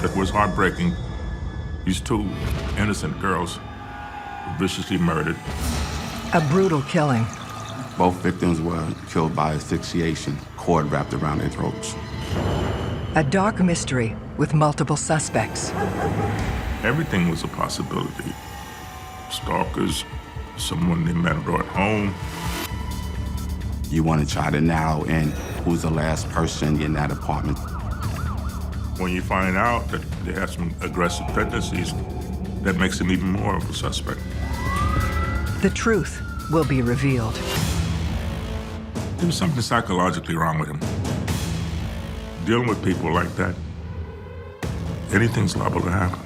It was heartbreaking. These two innocent girls were viciously murdered. A brutal killing. Both victims were killed by asphyxiation, cord wrapped around their throats. A dark mystery with multiple suspects. Everything was a possibility. Stalkers, someone they met or at home. You want to try to narrow in who's the last person in that apartment. When you find out that they have some aggressive tendencies, that makes them even more of a suspect. The truth will be revealed. There was something psychologically wrong with him. Dealing with people like that, anything's liable to happen.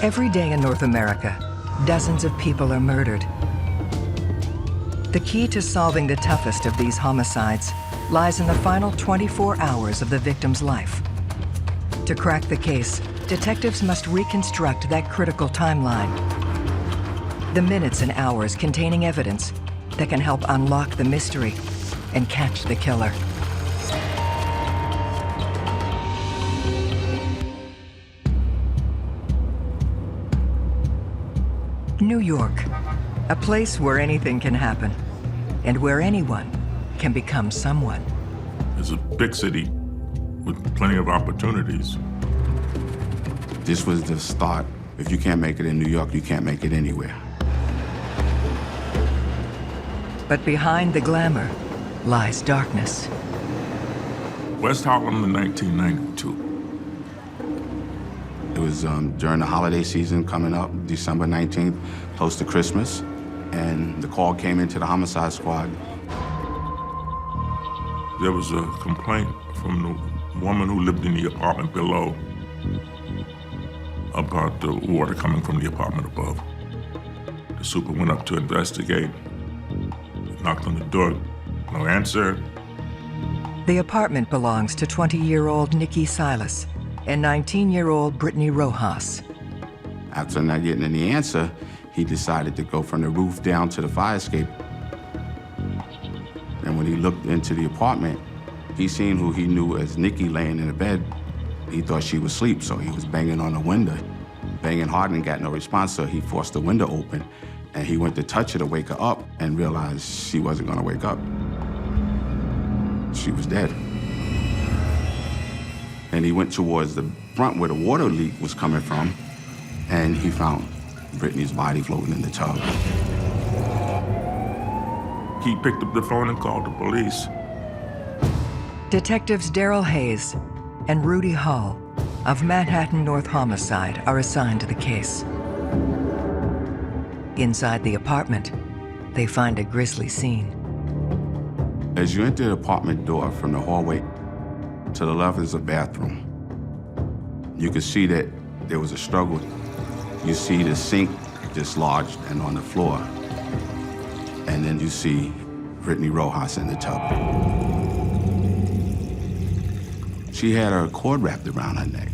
Every day in North America, dozens of people are murdered. The key to solving the toughest of these homicides lies in the final 24 hours of the victim's life. To crack the case, detectives must reconstruct that critical timeline. The minutes and hours containing evidence that can help unlock the mystery and catch the killer. New York, a place where anything can happen and where anyone can become someone. It's a big city with plenty of opportunities. This was the start. If you can't make it in New York, you can't make it anywhere. But behind the glamour lies darkness. West Harlem in 1992. It was during the holiday season coming up, December 19th, close to Christmas, and the call came into the homicide squad. There was a complaint from the woman who lived in the apartment below about the water coming from the apartment above. The super went up to investigate, knocked on the door, no answer. The apartment belongs to 20-year-old Nikki Silas and 19-year-old Britney Rojos. After not getting any answer, he decided to go from the roof down to the fire escape. And when he looked into the apartment, he seen who he knew as Nikki laying in the bed. He thought she was asleep, so he was banging on the window. Banging hard and got no response, so he forced the window open. And he went to touch her to wake her up and realized she wasn't gonna wake up. She was dead. And he went towards the front where the water leak was coming from, and he found Britney's body floating in the tub. He picked up the phone and called the police. Detectives Daryl Hayes and Rudy Hall of Manhattan North Homicide are assigned to the case. Inside the apartment, they find a grisly scene. As you enter the apartment door from the hallway, to the left is a bathroom. You can see that there was a struggle. You see the sink dislodged and on the floor. And then you see Britney Rojos in the tub. She had her cord wrapped around her neck.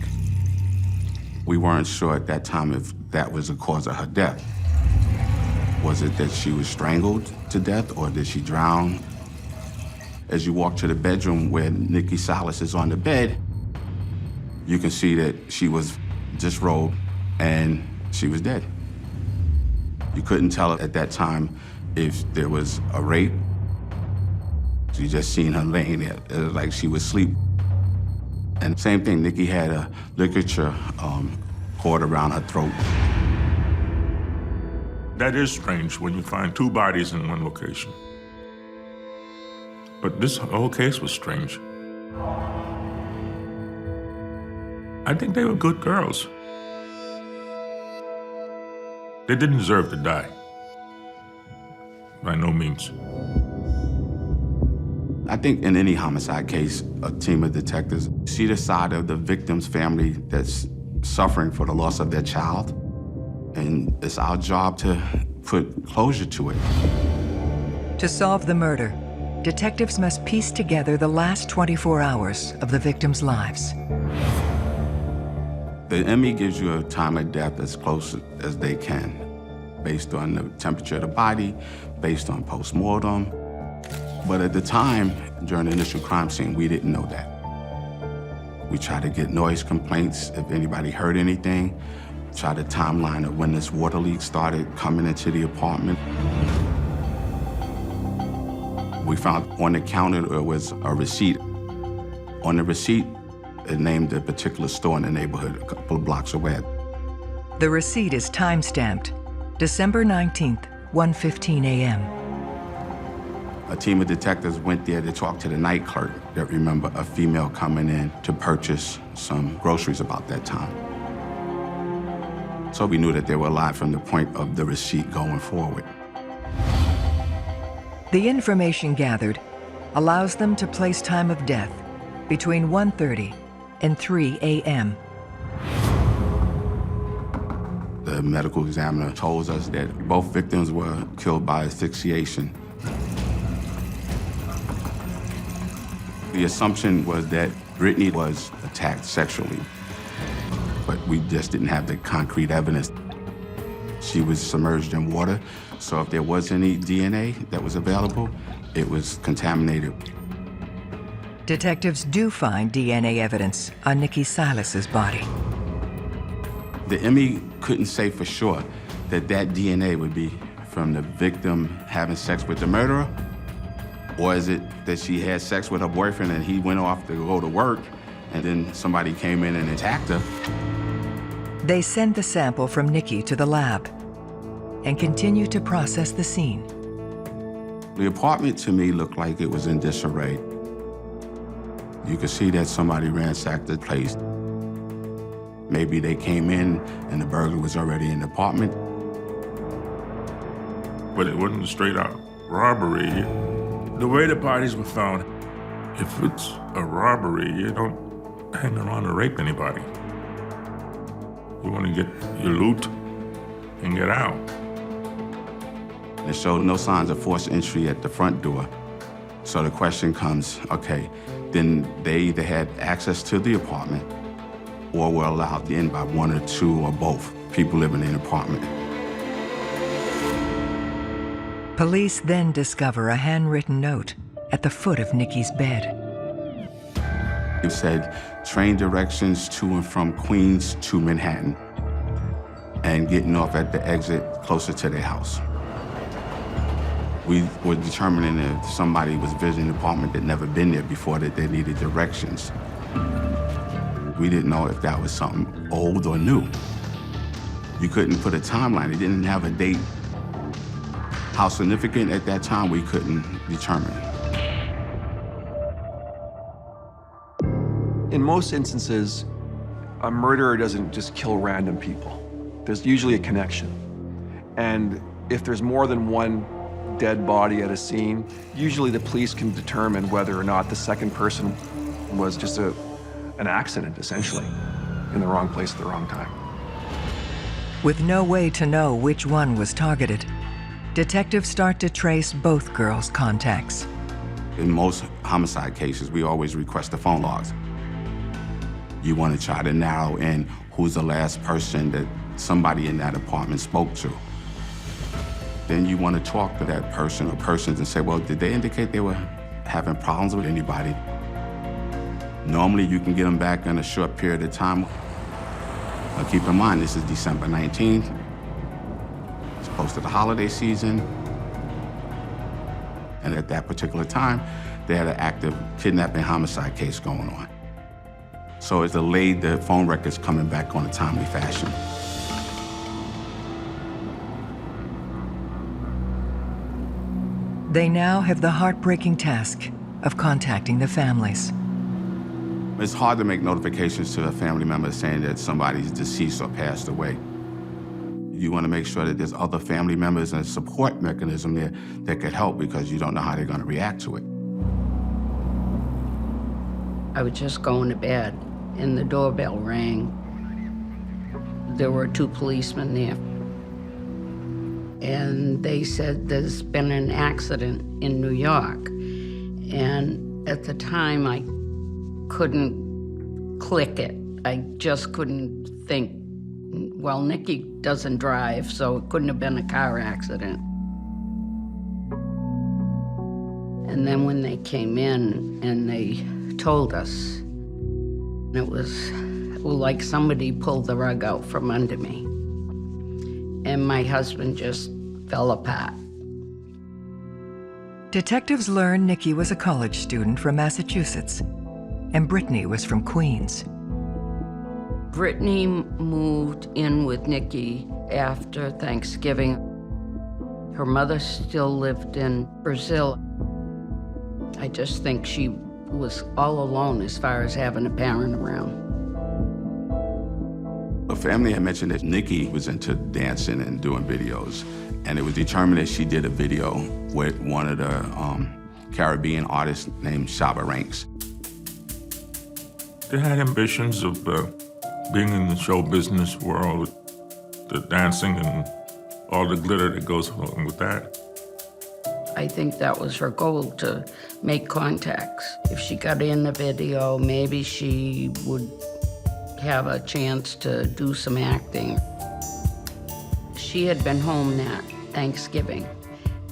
We weren't sure at that time if that was the cause of her death. Was it that she was strangled to death, or did she drown? As you walk to the bedroom where Nikki Silas is on the bed, you can see that she was disrobed and she was dead. You couldn't tell at that time if there was a rape. You just seen her laying there, it was like she was asleep. And same thing, Nikki had a ligature cord around her throat. That is strange when you find two bodies in one location. But this whole case was strange. I think they were good girls. They didn't deserve to die. By no means. I think in any homicide case, a team of detectives see the side of the victim's family that's suffering for the loss of their child. And it's our job to put closure to it. To solve the murder, detectives must piece together the last 24 hours of the victims' lives. The ME gives you a time of death as close as they can, based on the temperature of the body, based on post-mortem. But at the time, during the initial crime scene, we didn't know that. We tried to get noise complaints if anybody heard anything. Tried a timeline of when this water leak started coming into the apartment. We found on the counter there was a receipt. On the receipt, it named a particular store in the neighborhood a couple of blocks away. The receipt is time-stamped, December 19th, 1:15 a.m. A team of detectives went there to talk to the night clerk that remembered a female coming in to purchase some groceries about that time. So we knew that they were alive from the point of the receipt going forward. The information gathered allows them to place time of death between 1:30 and 3 a.m. The medical examiner told us that both victims were killed by asphyxiation. The assumption was that Britney was attacked sexually, but we just didn't have the concrete evidence. She was submerged in water, so if there was any DNA that was available, it was contaminated. Detectives do find DNA evidence on Nikki Silas's body. The ME couldn't say for sure that that DNA would be from the victim having sex with the murderer, or is it that she had sex with her boyfriend and he went off to go to work and then somebody came in and attacked her. They send the sample from Nikki to the lab and continue to process the scene. The apartment to me looked like it was in disarray. You could see that somebody ransacked the place. Maybe they came in and the burglar was already in the apartment. But it wasn't a straight out robbery. The way the bodies were found, if it's a robbery, you don't hang around to rape anybody. You want to get your loot and get out. It showed no signs of forced entry at the front door. So the question comes, okay, then they either had access to the apartment or were allowed in by one or two or both people living in the apartment. Police then discover a handwritten note at the foot of Nikki's bed. It said, train directions to and from Queens to Manhattan, and getting off at the exit closer to their house. We were determining if somebody was visiting the apartment that never been there before, that they needed directions. We didn't know if that was something old or new. You couldn't put a timeline. It didn't have a date. How significant at that time, we couldn't determine. In most instances, a murderer doesn't just kill random people. There's usually a connection. And if there's more than one dead body at a scene, usually the police can determine whether or not the second person was just an accident, essentially, in the wrong place at the wrong time. With no way to know which one was targeted, detectives start to trace both girls' contacts. In most homicide cases, we always request the phone logs. You want to try to narrow in who's the last person that somebody in that apartment spoke to. Then you want to talk to that person or persons and say, well, did they indicate they were having problems with anybody? Normally, you can get them back in a short period of time. Now, keep in mind, this is December 19th. It's close to the holiday season. And at that particular time, they had an active kidnapping homicide case going on. So it delayed the phone records coming back on a timely fashion. They now have the heartbreaking task of contacting the families. It's hard to make notifications to a family member saying that somebody's deceased or passed away. You want to make sure that there's other family members and a support mechanism there that could help, because you don't know how they're going to react to it. I was just going to bed and the doorbell rang. There were 2 policemen there. And they said there's been an accident in New York. And at the time, I couldn't click it. I just couldn't think, well, Nikki doesn't drive, so it couldn't have been a car accident. And then when they came in and they told us, It was like somebody pulled the rug out from under me. And my husband just fell apart. Detectives learned Nikki was a college student from Massachusetts, and Britney was from Queens. Britney moved in with Nikki after Thanksgiving. Her mother still lived in Brazil. I just think she was all alone as far as having a parent around. The family had mentioned that Nikki was into dancing and doing videos, and it was determined that she did a video with one of the Caribbean artists named Shabba Ranks. They had ambitions of being in the show business world, the dancing and all the glitter that goes along with that. I think that was her goal, to make contacts. If she got in the video, maybe she would have a chance to do some acting. She had been home that Thanksgiving,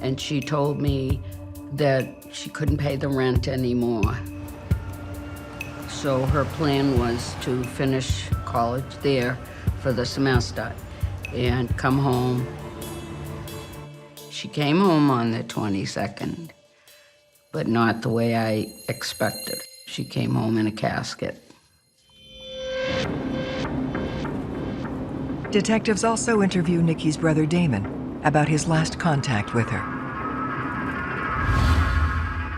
and she told me that she couldn't pay the rent anymore. So her plan was to finish college there for the semester and come home. She came home on the 22nd, but not the way I expected. She came home in a casket. Detectives also interview Nikki's brother Damon about his last contact with her.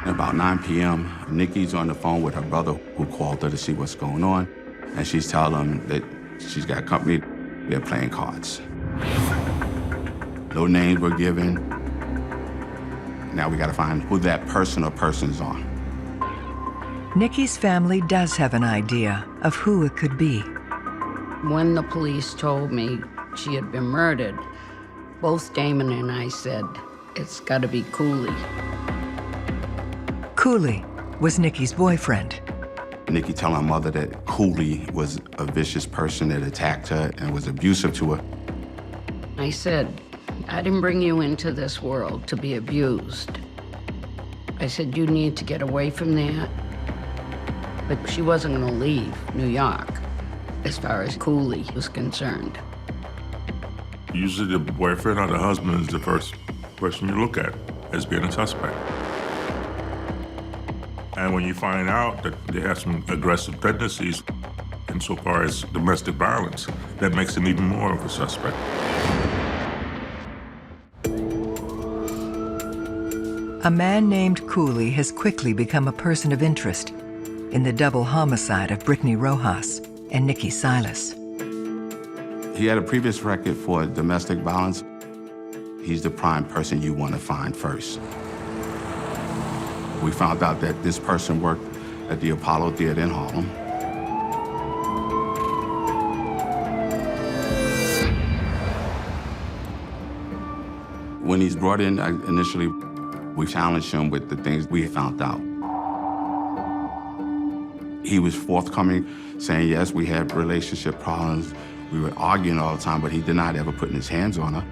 About 9 p.m., Nikki's on the phone with her brother, who called her to see what's going on, and she's telling him that she's got company, they're playing cards. No names were given. Now we gotta find who that person or persons are. Nikki's family does have an idea of who it could be. When the police told me she had been murdered, both Damon and I said, it's gotta be Cooley. Cooley was Nikki's boyfriend. Nikki telling her mother that Cooley was a vicious person that attacked her and was abusive to her. I said, I didn't bring you into this world to be abused. I said, you need to get away from that. But she wasn't gonna leave New York, as far as Cooley was concerned. Usually the boyfriend or the husband is the first person you look at as being a suspect. And when you find out that they have some aggressive tendencies insofar as domestic violence, that makes them even more of a suspect. A man named Cooley has quickly become a person of interest in the double homicide of Britney Rojos and Nikki Silas. He had a previous record for domestic violence. He's the prime person you want to find first. We found out that this person worked at the Apollo Theater in Harlem. When he's brought in, initially, we challenged him with the things we found out. He was forthcoming, saying, yes, we had relationship problems. We were arguing all the time, but he denied ever putting his hands on her.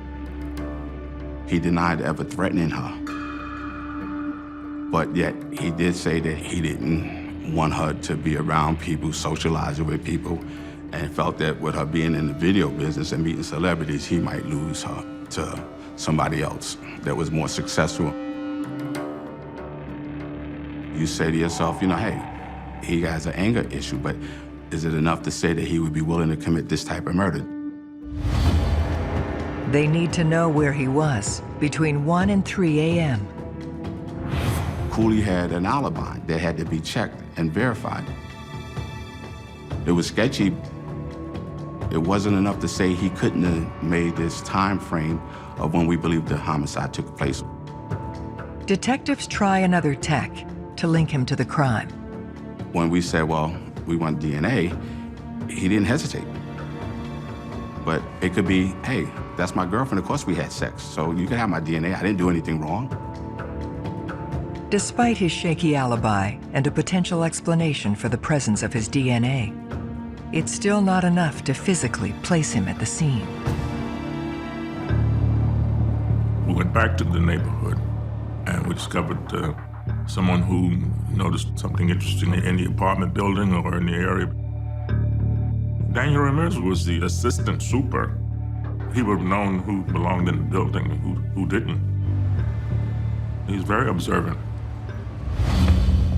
He denied ever threatening her. But yet, he did say that he didn't want her to be around people, socializing with people, and felt that with her being in the video business and meeting celebrities, he might lose her to somebody else that was more successful. You say to yourself, you know, hey, he has an anger issue, but is it enough to say that he would be willing to commit this type of murder? They need to know where he was between 1 and 3 a.m. Cooley had an alibi that had to be checked and verified. It was sketchy. It wasn't enough to say he couldn't have made this time frame of when we believe the homicide took place. Detectives try another tack to link him to the crime. When we said, well, we want DNA, he didn't hesitate. But it could be, hey, that's my girlfriend, of course we had sex, so you can have my DNA, I didn't do anything wrong. Despite his shaky alibi and a potential explanation for the presence of his DNA, it's still not enough to physically place him at the scene. We went back to the neighborhood and we discovered someone who noticed something interesting in the apartment building or in the area. Daniel Ramirez was the assistant super. He would have known who belonged in the building and who didn't. He's very observant.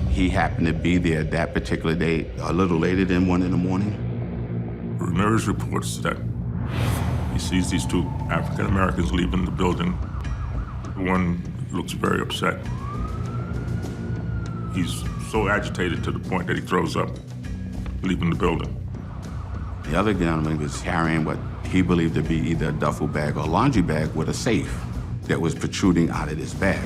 He happened to be there that particular day, a little later than 1 in the morning. Ramirez reports that he sees these two African Americans leaving the building. One looks very upset. He's so agitated to the point that he throws up, leaving the building. The other gentleman was carrying what he believed to be either a duffel bag or a laundry bag with a safe that was protruding out of this bag.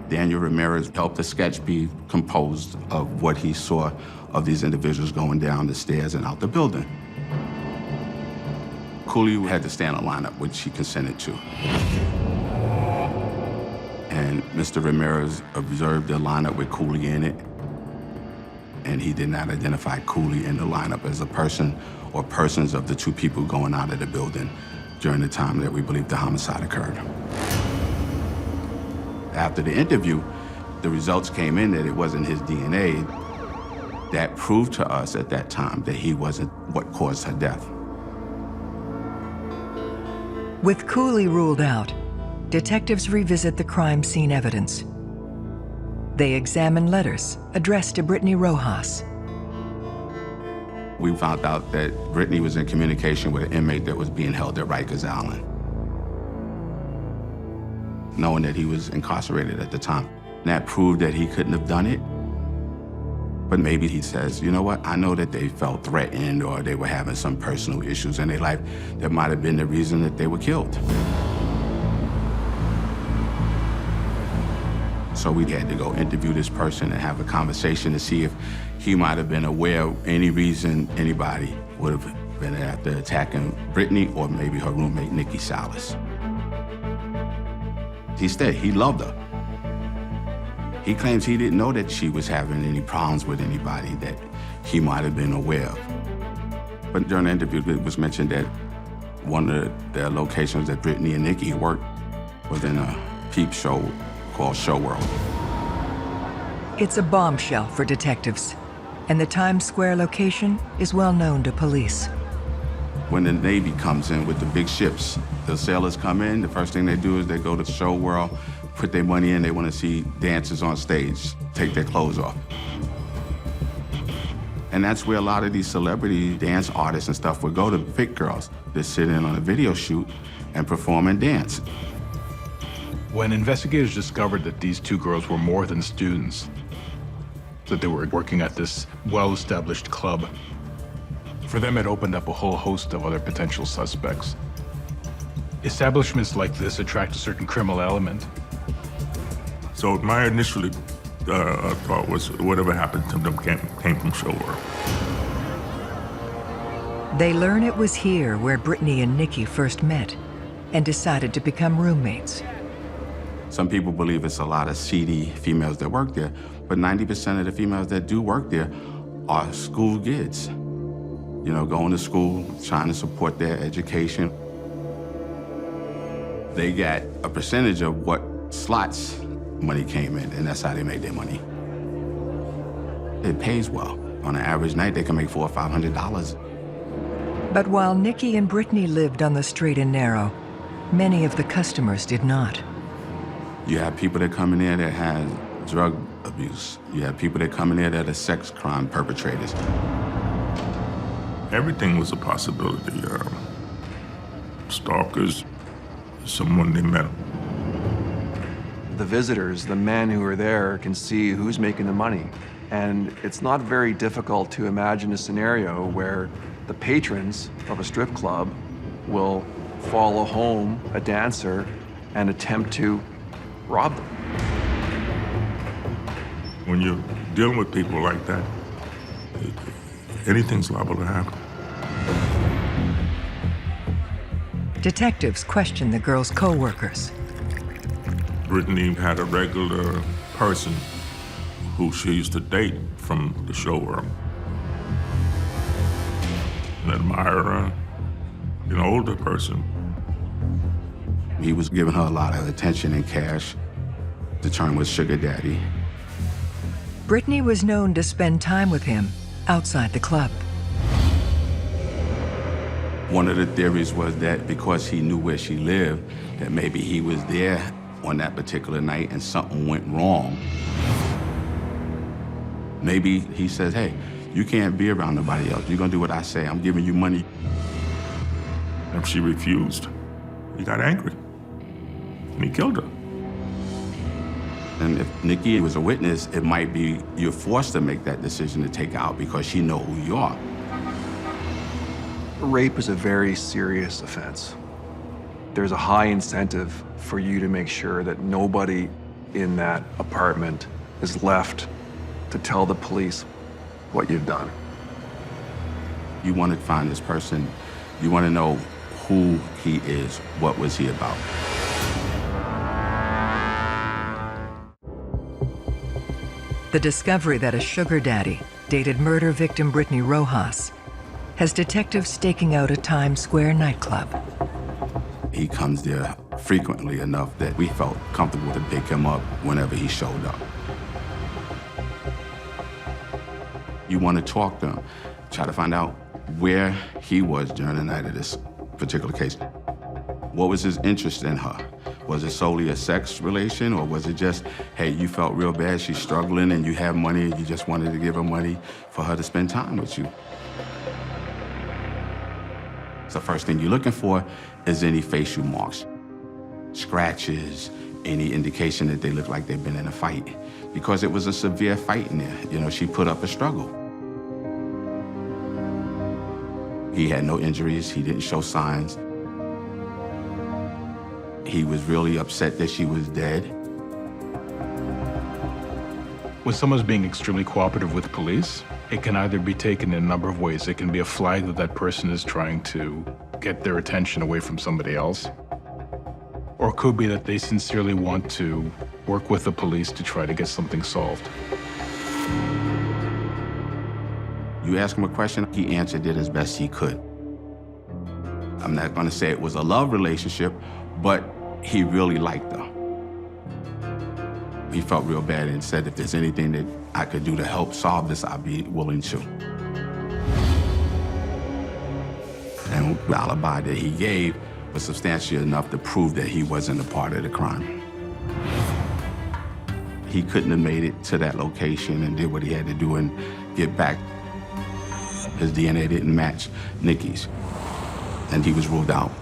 Daniel Ramirez helped the sketch be composed of what he saw of these individuals going down the stairs and out the building. Cooley had to stand in a lineup, which he consented to. And Mr. Ramirez observed the lineup with Cooley in it, and he did not identify Cooley in the lineup as a person or persons of the two people going out of the building during the time that we believe the homicide occurred. After the interview, the results came in that it wasn't his DNA. That proved to us at that time that he wasn't what caused her death. With Cooley ruled out, detectives revisit the crime scene evidence. They examine letters addressed to Britney Rojos. We found out that Britney was in communication with an inmate that was being held at Rikers Island, knowing that he was incarcerated at the time. And that proved that he couldn't have done it. But maybe he says, you know what, I know that they felt threatened or they were having some personal issues in their life that might have been the reason that they were killed. So we had to go interview this person and have a conversation to see if he might have been aware of any reason anybody would have been after attacking Britney or maybe her roommate, Nikki Silas. He said he loved her. He claims he didn't know that she was having any problems with anybody that he might have been aware of. But during the interview, it was mentioned that one of the locations that Britney and Nikki worked was in a peep show called Showworld. It's a bombshell for detectives, and the Times Square location is well known to police. When the Navy comes in with the big ships, the sailors come in, the first thing they do is they go to Showworld, put their money in, they want to see dancers on stage, take their clothes off. And that's where a lot of these celebrity dance artists and stuff would go to pick girls that sit in on a video shoot and perform and dance. When investigators discovered that these two girls were more than students, that they were working at this well-established club, for them it opened up a whole host of other potential suspects. Establishments like this attract a certain criminal element. So my initial thought was whatever happened to them came from Showworld. They learn it was here where Britney and Nikki first met and decided to become roommates. Some people believe it's a lot of seedy females that work there, but 90% of the females that do work there are school kids. You know, going to school, trying to support their education. They got a percentage of what slots money came in, and that's how they made their money. It pays well. On an average night, they can make $400 or $500. But while Nikki and Britney lived on the straight and narrow, many of the customers did not. You have people that come in there that have drug abuse. You have people that come in there that are sex crime perpetrators. Everything was a possibility. Stalkers, someone they met. The visitors, the men who are there, can see who's making the money. And it's not very difficult to imagine a scenario where the patrons of a strip club will follow home a dancer and attempt to rob them. When you're dealing with people like that, anything's liable to happen. Detectives question the girls' co-workers. Britney had a regular person who she used to date from the showroom. An admirer, an older person. He was giving her a lot of attention and cash. The term was sugar daddy. Britney was known to spend time with him outside the club. One of the theories was that because he knew where she lived, that maybe he was there on that particular night and something went wrong. Maybe he says, hey, you can't be around nobody else. You're gonna do what I say. I'm giving you money. And she refused. He got angry, and he killed her. And if Nikki was a witness, it might be you're forced to make that decision to take her out because she know who you are. Rape is a very serious offense. There's a high incentive for you to make sure that nobody in that apartment is left to tell the police what you've done. You want to find this person. You want to know who he is. What was he about? The discovery that a sugar daddy dated murder victim Britney Rojos has detectives staking out a Times Square nightclub. He comes there frequently enough that we felt comfortable to pick him up whenever he showed up. You want to talk to him, try to find out where he was during the night of this particular case. What was his interest in her? Was it solely a sex relation, or was it just, hey, you felt real bad, she's struggling, and you have money, and you just wanted to give her money for her to spend time with you? So the first thing you're looking for is any facial marks, scratches, any indication that they look like they've been in a fight, because it was a severe fight in there. You know, she put up a struggle. He had no injuries, he didn't show signs. He was really upset that she was dead. When someone's being extremely cooperative with police, it can either be taken in a number of ways. It can be a flag that that person is trying to get their attention away from somebody else. Or it could be that they sincerely want to work with the police to try to get something solved. You ask him a question, he answered it as best he could. I'm not gonna say it was a love relationship, but he really liked her. He felt real bad and said, if there's anything that I could do to help solve this, I'd be willing to. And the alibi that he gave was substantial enough to prove that he wasn't a part of the crime. He couldn't have made it to that location and did what he had to do and get back. His DNA didn't match Nikki's, and he was ruled out.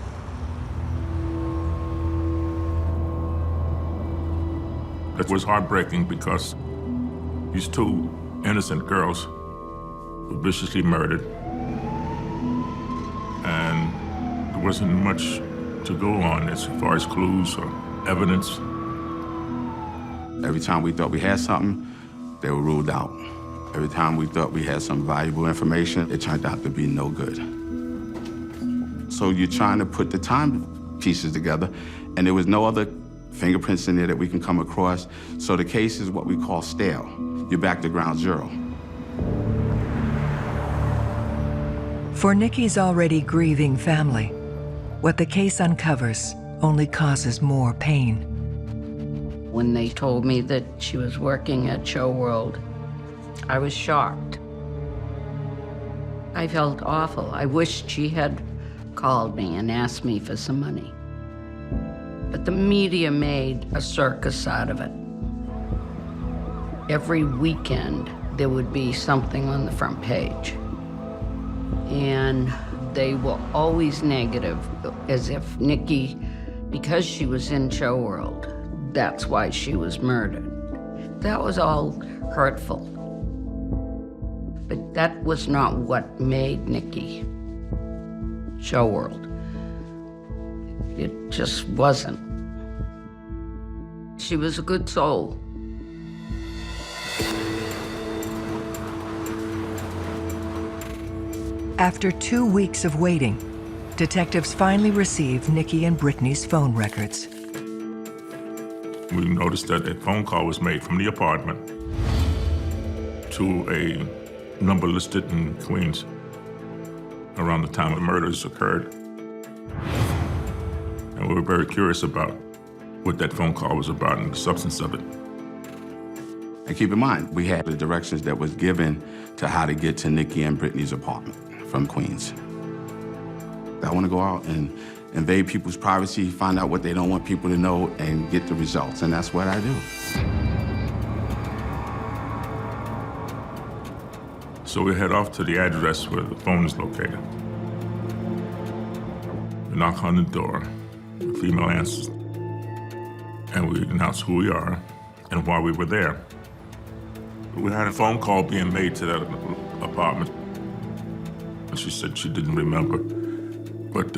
It was heartbreaking because these two innocent girls were viciously murdered, and there wasn't much to go on as far as clues or evidence. Every time we thought we had something, they were ruled out. Every time we thought we had some valuable information, it turned out to be no good. So you're trying to put the time pieces together, and there was no other fingerprints in there that we can come across. So the case is what we call stale. You're back to ground zero. For Nikki's already grieving family, what the case uncovers only causes more pain. When they told me that she was working at Showworld, I was shocked. I felt awful. I wished she had called me and asked me for some money. But the media made a circus out of it. Every weekend, there would be something on the front page. And they were always negative, as if Nikki, because she was in Showworld, that's why she was murdered. That was all hurtful. But that was not what made Nikki Showworld. It just wasn't. She was a good soul. After 2 weeks of waiting, detectives finally received Nikki and Britney's phone records. We noticed that a phone call was made from the apartment to a number listed in Queens around the time the murders occurred. And we were very curious about what that phone call was about and the substance of it. And keep in mind, we had the directions that was given to how to get to Nikki and Britney's apartment from Queens. I want to go out and invade people's privacy, find out what they don't want people to know, and get the results, and that's what I do. So we head off to the address where the phone is located. We knock on the door, the female answers, and we announce who we are and why we were there. We had a phone call being made to that apartment. She said she didn't remember, but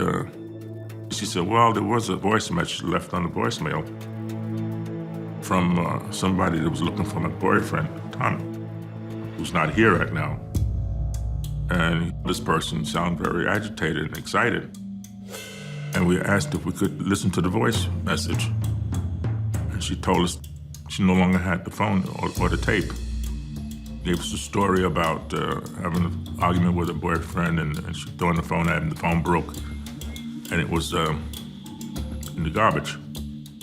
she said, well, there was a voice message left on the voicemail from somebody that was looking for my boyfriend, Tommy, who's not here right now. And this person sounded very agitated and excited. And we asked if we could listen to the voice message. And she told us she no longer had the phone or the tape. Gave us a story about having an argument with her boyfriend and she throwing the phone at him. The phone broke and it was in the garbage.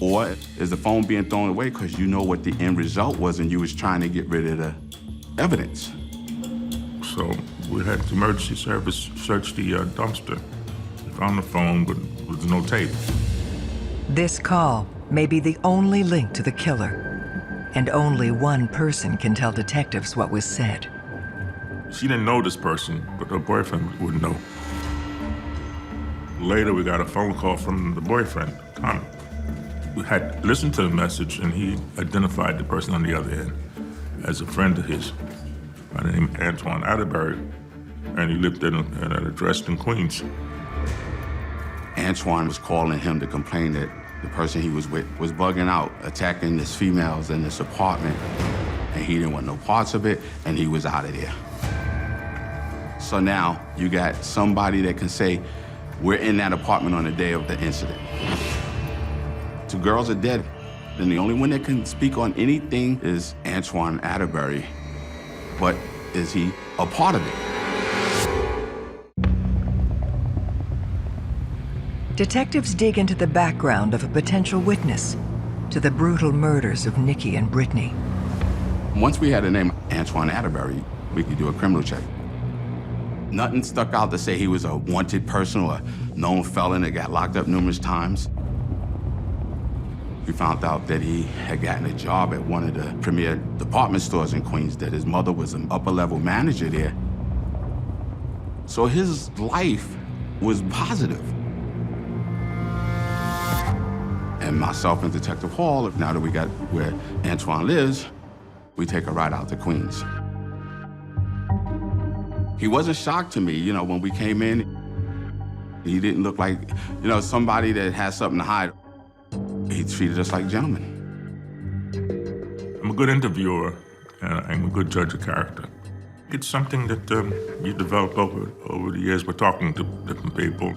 Or is the phone being thrown away because you know what the end result was and you was trying to get rid of the evidence? So we had the emergency service search the dumpster. We found the phone, but with no tape. This call may be the only link to the killer, and only one person can tell detectives what was said. She didn't know this person, but her boyfriend would know. Later, we got a phone call from the boyfriend, Tommy. We had listened to the message, and he identified the person on the other end as a friend of his by the name of Antoine Adterbury, and he lived at an address in Queens. Antoine was calling him to complain that the person he was with was bugging out, attacking these females in this apartment, and he didn't want no parts of it, and he was out of there. So now you got somebody that can say, we're in that apartment on the day of the incident. 2 girls are dead, and the only one that can speak on anything is Antoine Adterbury. But is he a part of it? Detectives dig into the background of a potential witness to the brutal murders of Nikki and Britney. Once we had the name Antoine Adterbury, we could do a criminal check. Nothing stuck out to say he was a wanted person or a known felon that got locked up numerous times. We found out that he had gotten a job at one of the premier department stores in Queens, that his mother was an upper-level manager there. So his life was positive. And myself and Detective Hall, now that we got where Antoine lives, we take a ride out to Queens. He wasn't shocked to me, you know, when we came in. He didn't look like, you know, somebody that has something to hide. He treated us like gentlemen. I'm a good interviewer and I'm a good judge of character. It's something that you develop over the years. We're talking to different people.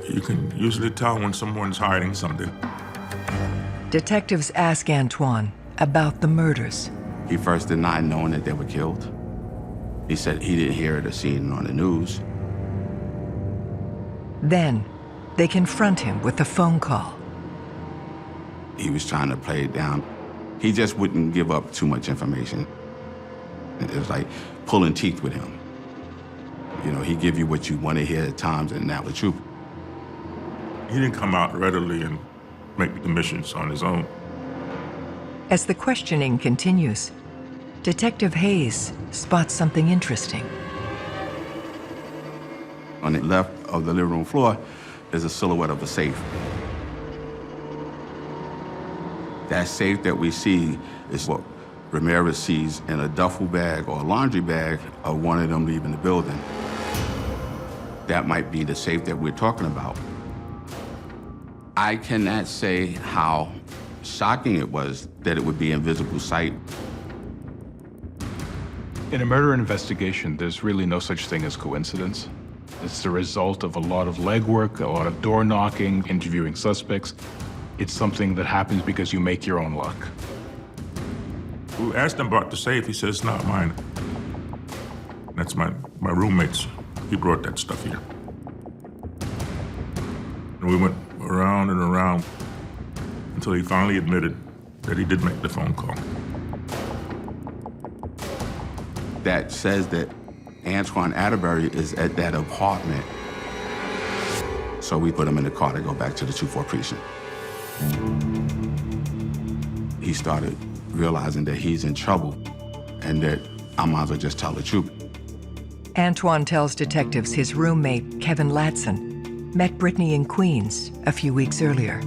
You can usually tell when someone's hiding something. Detectives ask Antoine about the murders. He first denied knowing that they were killed. He said he didn't hear it or see it on the news. Then, they confront him with the phone call. He was trying to play it down. He just wouldn't give up too much information. It was like pulling teeth with him. You know, he'd give you what you want to hear at times, and that was true. He didn't come out readily and make admissions on his own. As the questioning continues, Detective Hayes spots something interesting. On the left of the living room floor is a silhouette of a safe. That safe that we see is what Ramirez sees in a duffel bag or a laundry bag of one of them leaving the building. That might be the safe that we're talking about. I cannot say how shocking it was that it would be in visible sight. In a murder investigation, there's really no such thing as coincidence. It's the result of a lot of legwork, a lot of door knocking, interviewing suspects. It's something that happens because you make your own luck. We asked him about the safe. He says, it's not mine. That's my roommate's. He brought that stuff here. And we went around and around until he finally admitted that he did make the phone call. That says that Antoine Adterbury is at that apartment. So we put him in the car to go back to the 2-4 precinct. He started realizing that he's in trouble and that I might as well just tell the truth. Antoine tells detectives his roommate, Kevin Latson, met Britney in Queens a few weeks earlier.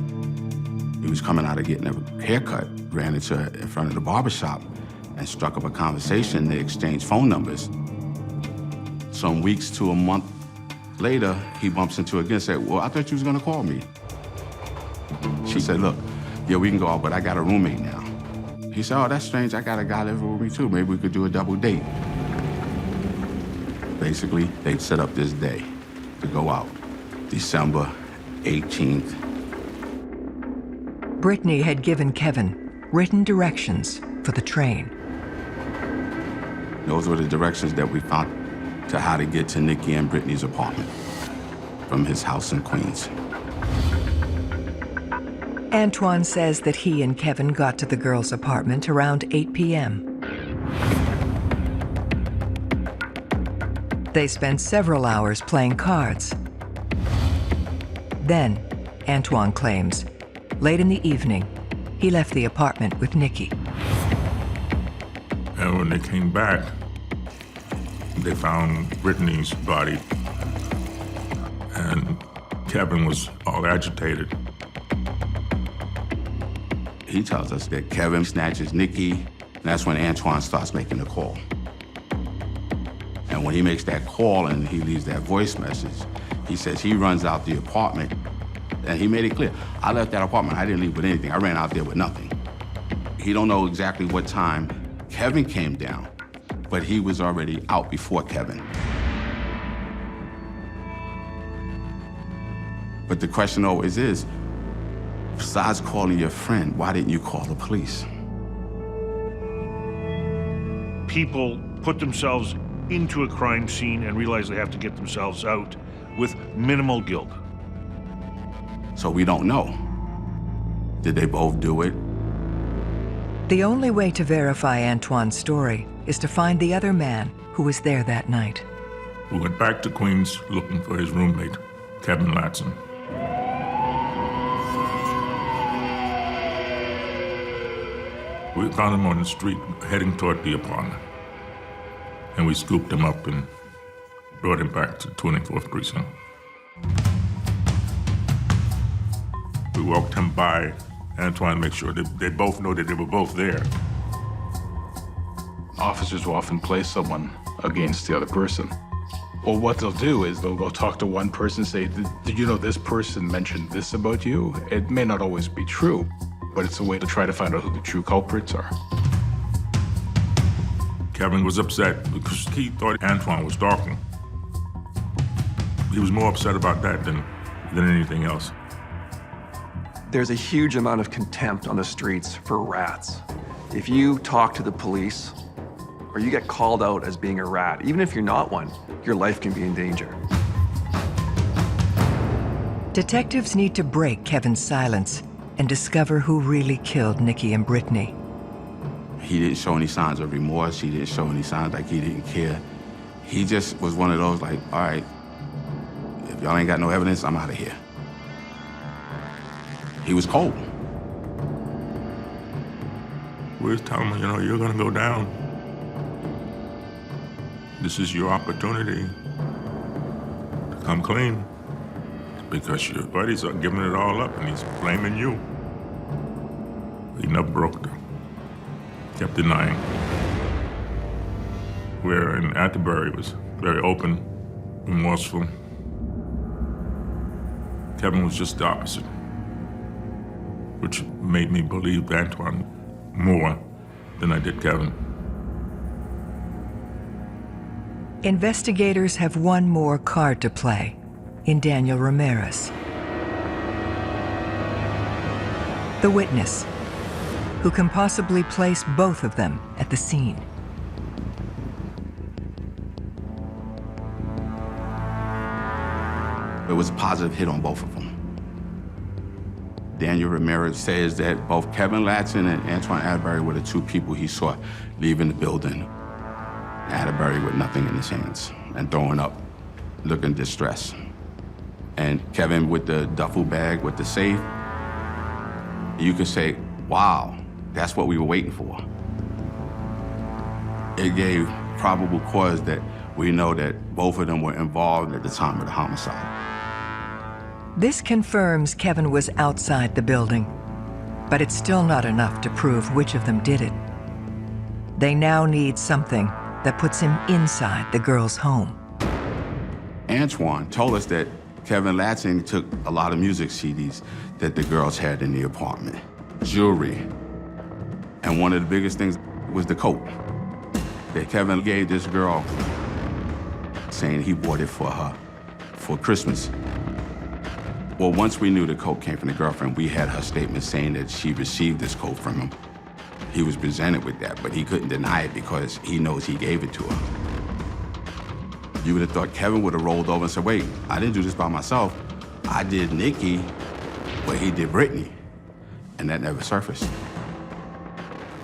He was coming out of getting a haircut, ran into her in front of the barbershop and struck up a conversation. They exchanged phone numbers. Some weeks to a month later, he bumps into her again and said, well, I thought you was gonna call me. She said, look, yeah, we can go out, but I got a roommate now. He said, oh, that's strange. I got a guy living with me too. Maybe we could do a double date. Basically, they set up this day to go out, December 18th. Britney had given Kevin written directions for the train. Those were the directions that we found to how to get to Nikki and Britney's apartment from his house in Queens. Antoine says that he and Kevin got to the girls' apartment around 8 p.m. They spent several hours playing cards. Then, Antoine claims, late in the evening, he left the apartment with Nikki. And when they came back, they found Britney's body, and Kevin was all agitated. He tells us that Kevin snatches Nikki, and that's when Antoine starts making the call. And when he makes that call and he leaves that voice message, he says he runs out the apartment, and he made it clear, I left that apartment, I didn't leave with anything, I ran out there with nothing. He don't know exactly what time Kevin came down, but he was already out before Kevin. But the question always is, besides calling your friend, why didn't you call the police? People put themselves into a crime scene and realize they have to get themselves out with minimal guilt. So we don't know. Did they both do it? The only way to verify Antoine's story is to find the other man who was there that night. We went back to Queens looking for his roommate, Kevin Latson. We found him on the street heading toward the apartment. And we scooped him up and brought him back to 24th Precinct. We walked him by Antoine to make sure that they both know that they were both there. Officers will often place someone against the other person. Or what they'll do is they'll go talk to one person and say, did you know this person mentioned this about you? It may not always be true, but it's a way to try to find out who the true culprits are. Kevin was upset because he thought Antoine was stalking. He was more upset about that than anything else. There's a huge amount of contempt on the streets for rats. If you talk to the police, or you get called out as being a rat, even if you're not one, your life can be in danger. Detectives need to break Kevin's silence and discover who really killed Nikki and Britney. He didn't show any signs of remorse. He didn't show any signs like he didn't care. He just was one of those like, all right, if y'all ain't got no evidence, I'm out of here. He was cold. We was telling him, you're gonna go down. This is your opportunity to come clean because your buddies are giving it all up and he's blaming you. He never broke them. Kept denying. Where in Atterbury was very open, remorseful. Kevin was just the opposite, which made me believe Antoine more than I did Kevin. Investigators have one more card to play in Daniel Ramirez. The witness, who can possibly place both of them at the scene. It was a positive hit on both of them. Daniel Ramirez says that both Kevin Latson and Antoine Adterbury were the two people he saw leaving the building. Adterbury with nothing in his hands and throwing up, looking distressed. And Kevin with the duffel bag with the safe, you could say, wow, that's what we were waiting for. It gave probable cause that we know that both of them were involved at the time of the homicide. This confirms Kevin was outside the building, but it's still not enough to prove which of them did it. They now need something that puts him inside the girl's home. Antoine told us that Kevin Latson took a lot of music CDs that the girls had in the apartment, jewelry, and one of the biggest things was the coat that Kevin gave this girl, saying he bought it for her for Christmas. Well, once we knew the coat came from the girlfriend, we had her statement saying that she received this coat from him. He was presented with that, but he couldn't deny it because he knows he gave it to her. You would have thought Kevin would have rolled over and said, wait, I didn't do this by myself. I did Nikki, but he did Britney. And that never surfaced.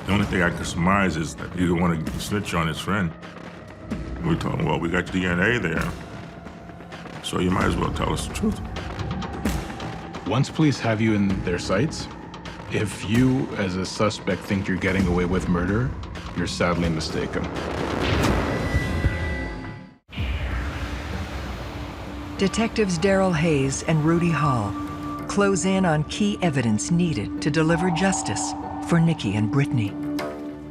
The only thing I can surmise is that he didn't want to snitch on his friend. We told him, well, we got DNA there, so you might as well tell us the truth. Once police have you in their sights, if you, as a suspect, think you're getting away with murder, you're sadly mistaken. Detectives Daryl Hayes and Rudy Hall close in on key evidence needed to deliver justice for Nikki and Britney.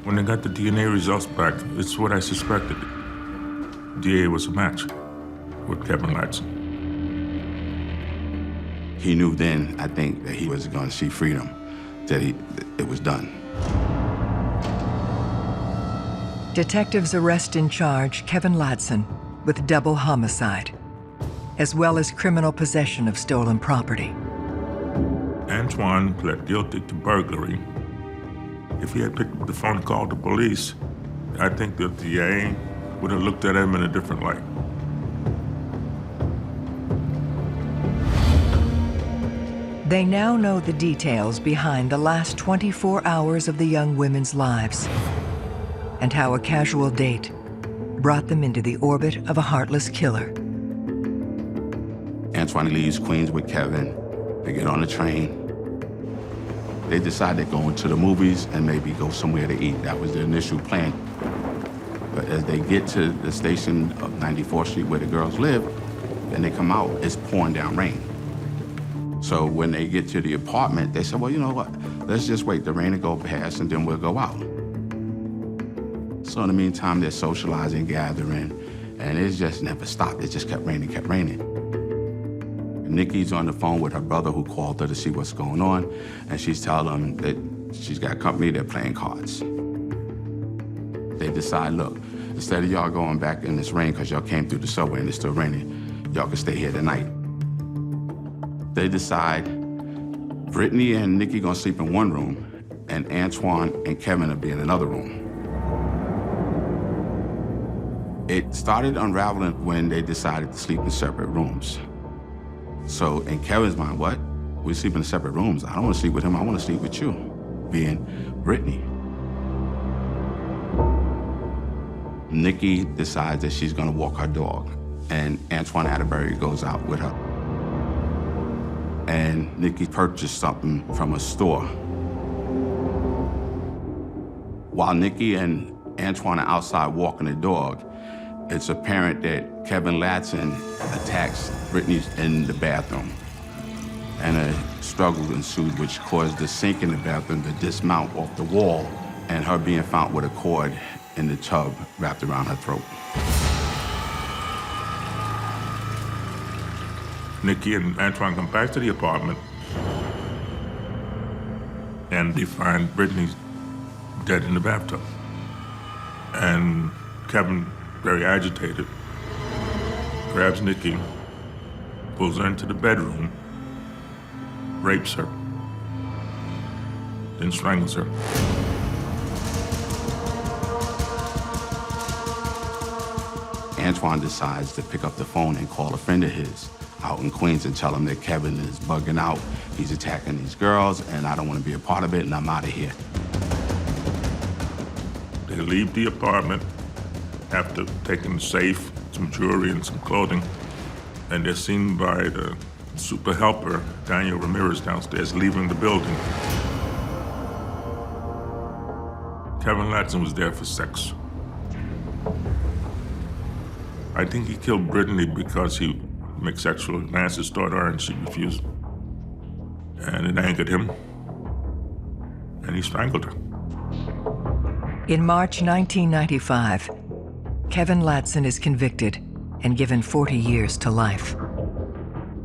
When they got the DNA results back, it's what I suspected. DA was a match with Kevin Latson. He knew then, I think, that he was going to see freedom, that it was done. Detectives arrest and charge Kevin Latson with double homicide, as well as criminal possession of stolen property. Antoine pled guilty to burglary. If he had picked up the phone and called the police, I think the DA would have looked at him in a different light. They now know the details behind the last 24 hours of the young women's lives and how a casual date brought them into the orbit of a heartless killer. Antoine leaves Queens with Kevin. They get on the train. They decide they're going to the movies and maybe go somewhere to eat. That was the initial plan. But as they get to the station of 94th Street where the girls live, and they come out, it's pouring down rain. So when they get to the apartment, they said, well, you know what? Let's just wait the rain to go past and then we'll go out. So in the meantime, they're socializing, gathering, and it just never stopped. It just kept raining, kept raining. Nikki's on the phone with her brother who called her to see what's going on, and she's telling him that she's got company, they're playing cards. They decide, look, instead of y'all going back in this rain because y'all came through the subway and it's still raining, y'all can stay here tonight. They decide Britney and Nikki gonna sleep in one room, and Antoine and Kevin will be in another room. It started unraveling when they decided to sleep in separate rooms. So in Kevin's mind, what? We sleep in separate rooms. I don't want to sleep with him. I want to sleep with you, being Britney. Nikki decides that she's going to walk her dog, and Antoine Adterbury goes out with her. And Nikki purchased something from a store. While Nikki and Antoine are outside walking the dog, it's apparent that Kevin Latson attacks Britney in the bathroom. And a struggle ensued, which caused the sink in the bathroom to dismount off the wall and her being found with a cord in the tub wrapped around her throat. Nikki and Antoine come back to the apartment, and they find Britney dead in the bathtub. And Kevin, very agitated, grabs Nikki, pulls her into the bedroom, rapes her, then strangles her. Antoine decides to pick up the phone and call a friend of his out in Queens and tell him that Kevin is bugging out, he's attacking these girls, and I don't want to be a part of it, and I'm out of here. They leave the apartment, after taking the safe, some jewelry, and some clothing. And they're seen by the super helper, Daniel Ramirez, downstairs, leaving the building. Kevin Latson was there for sex. I think he killed Britney because he made sexual advances toward her and she refused. And it angered him, and he strangled her. In March 1995, Kevin Latson is convicted and given 40 years to life.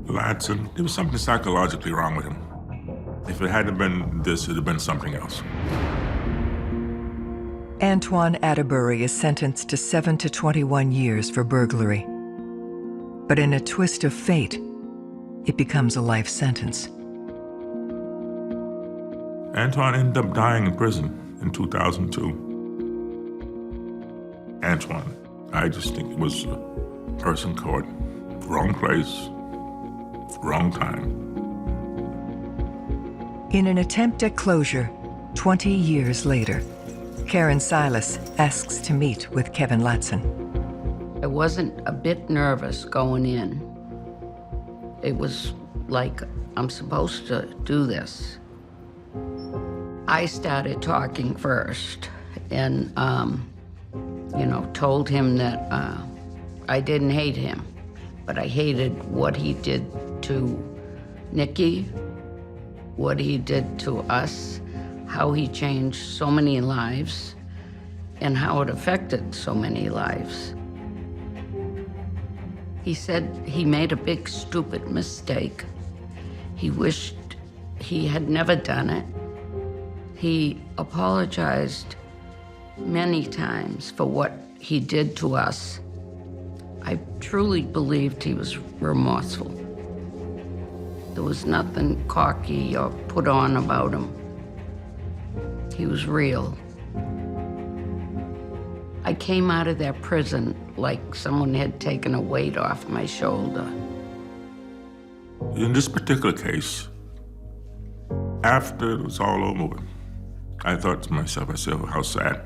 Latson, there was something psychologically wrong with him. If it hadn't been this, it'd have been something else. Antoine Adterbury is sentenced to 7 to 21 years for burglary. But in a twist of fate, it becomes a life sentence. Antoine ended up dying in prison in 2002. Antoine, I just think it was a person caught wrong place, wrong time. In an attempt at closure, 20 years later, Karen Silas asks to meet with Kevin Latson. I wasn't a bit nervous going in. It was like, I'm supposed to do this. I started talking first and, told him that I didn't hate him, but I hated what he did to Nikki, what he did to us, how he changed so many lives, and how it affected so many lives. He said he made a big, stupid mistake. He wished he had never done it. He apologized many times for what he did to us. I truly believed he was remorseful. There was nothing cocky or put on about him. He was real. I came out of that prison like someone had taken a weight off my shoulder. In this particular case, after it was all over with, I thought to myself, I said, well, how sad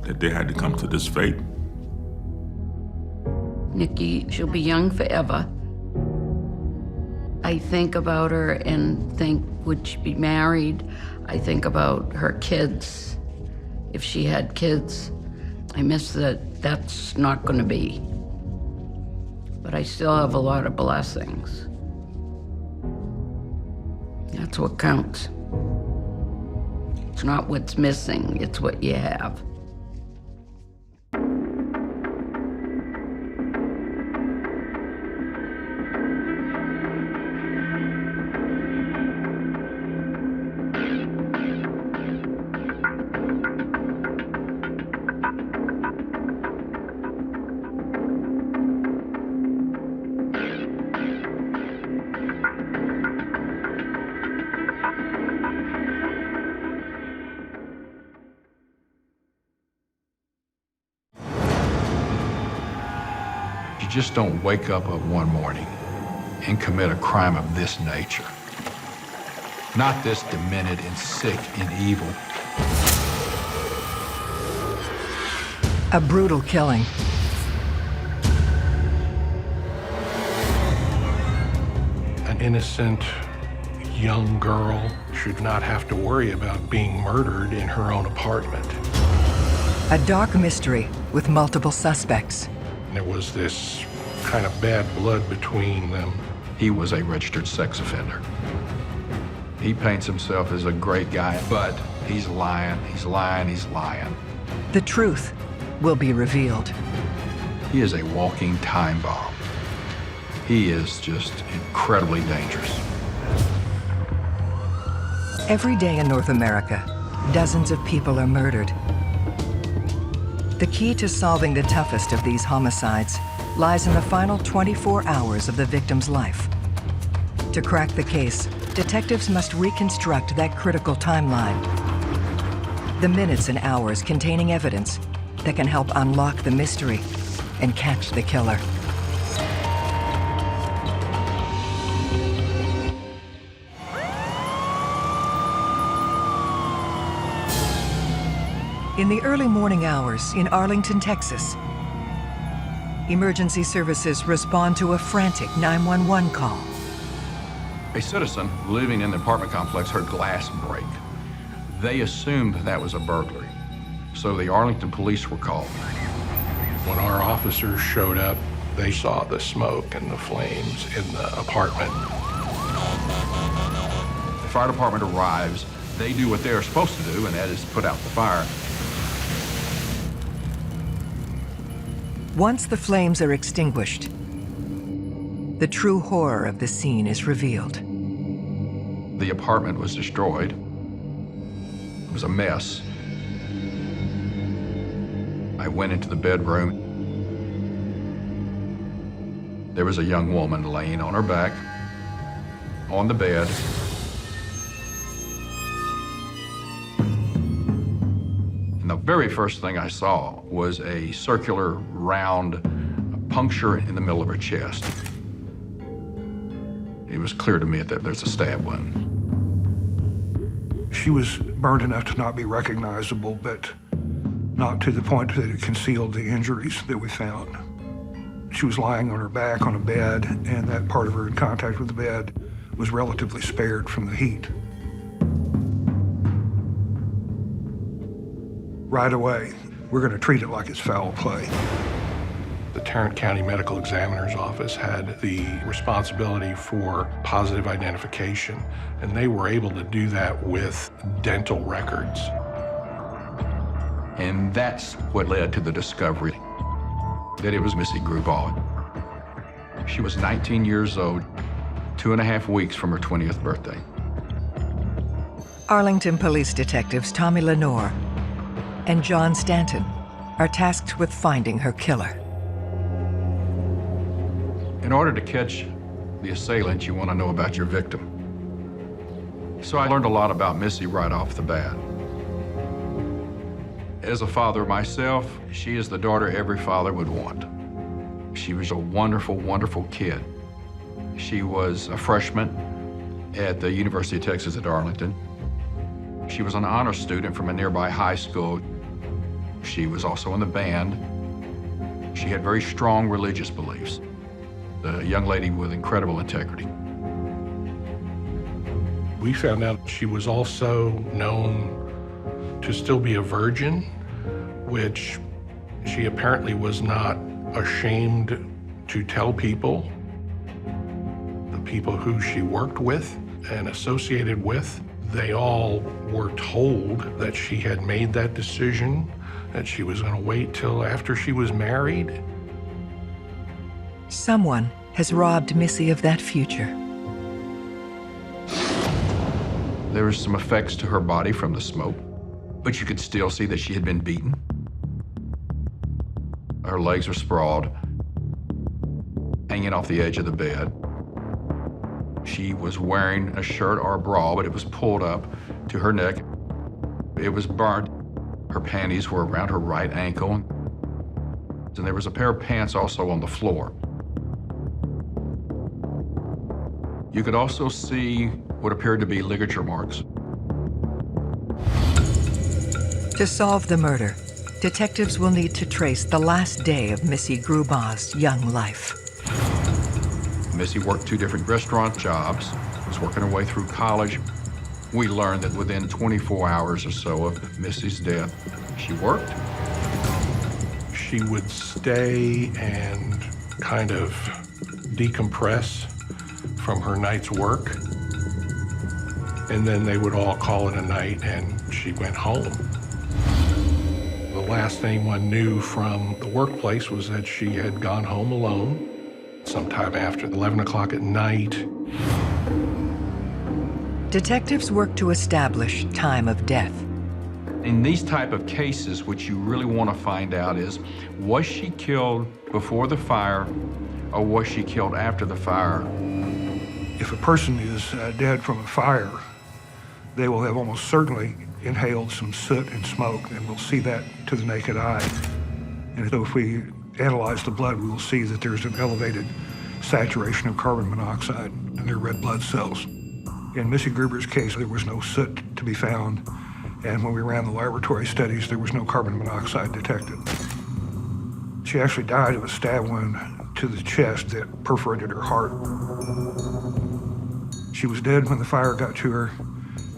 that they had to come to this fate. Nikki, she'll be young forever. I think about her and think, would she be married? I think about her kids. If she had kids, I miss that that's not going to be. But I still have a lot of blessings. That's what counts. It's not what's missing, it's what you have. You just don't wake up one morning and commit a crime of this nature. Not this demented and sick and evil. A brutal killing. An innocent young girl should not have to worry about being murdered in her own apartment. A dark mystery with multiple suspects. There was this kind of bad blood between them. He was a registered sex offender. He paints himself as a great guy, but he's lying, he's lying, he's lying. The truth will be revealed. He is a walking time bomb. He is just incredibly dangerous. Every day in North America, dozens of people are murdered. The key to solving the toughest of these homicides lies in the final 24 hours of the victim's life. To crack the case, detectives must reconstruct that critical timeline. The minutes and hours containing evidence that can help unlock the mystery and catch the killer. In the early morning hours in Arlington, Texas, emergency services respond to a frantic 911 call. A citizen living in the apartment complex heard glass break. They assumed that was a burglary, so the Arlington police were called. When our officers showed up, they saw the smoke and the flames in the apartment. The fire department arrives. They do what they're supposed to do, and that is put out the fire. Once the flames are extinguished, the true horror of the scene is revealed. The apartment was destroyed. It was a mess. I went into the bedroom. There was a young woman laying on her back on the bed. And the very first thing I saw was a circular, round puncture in the middle of her chest. It was clear to me that there's a stab wound. She was burned enough to not be recognizable, but not to the point that it concealed the injuries that we found. She was lying on her back on a bed, and that part of her in contact with the bed was relatively spared from the heat. Right away, we're going to treat it like it's foul play. The Tarrant County Medical Examiner's Office had the responsibility for positive identification, and they were able to do that with dental records. And that's what led to the discovery that it was Missy Grub. She was 19 years old, 2.5 weeks from her 20th birthday. Arlington police detectives Tommy Lenore and John Stanton are tasked with finding her killer. In order to catch the assailant, you want to know about your victim. So I learned a lot about Missy right off the bat. As a father myself, she is the daughter every father would want. She was a wonderful, wonderful kid. She was a freshman at the University of Texas at Arlington. She was an honor student from a nearby high school. She was also in the band. She had very strong religious beliefs. A young lady with incredible integrity. We found out she was also known to still be a virgin, which she apparently was not ashamed to tell people. The people who she worked with and associated with, they all were told that she had made that decision, that she was going to wait till after she was married. Someone has robbed Missy of that future. There was some effects to her body from the smoke, but you could still see that she had been beaten. Her legs were sprawled, hanging off the edge of the bed. She was wearing a shirt or a bra, but it was pulled up to her neck. It was burnt. Her panties were around her right ankle, and there was a pair of pants also on the floor. You could also see what appeared to be ligature marks. To solve the murder, detectives will need to trace the last day of Missy Grub's young life. Missy worked 2 different restaurant jobs, was working her way through college. We learned that within 24 hours or so of Missy's death, she worked. She would stay and kind of decompress from her night's work, and then they would all call it a night and she went home. The last anyone knew from the workplace was that she had gone home alone sometime after 11 o'clock at night. Detectives work to establish time of death. In these type of cases, what you really want to find out is, was she killed before the fire or was she killed after the fire? If a person is dead from a fire, they will have almost certainly inhaled some soot and smoke, and we'll see that to the naked eye. And so if we analyze the blood, we will see that there's an elevated saturation of carbon monoxide in their red blood cells. In Missy Grub's case, there was no soot to be found, And when we ran the laboratory studies, there was no carbon monoxide detected. She actually died of a stab wound to the chest that perforated her heart. She was dead when the fire got to her,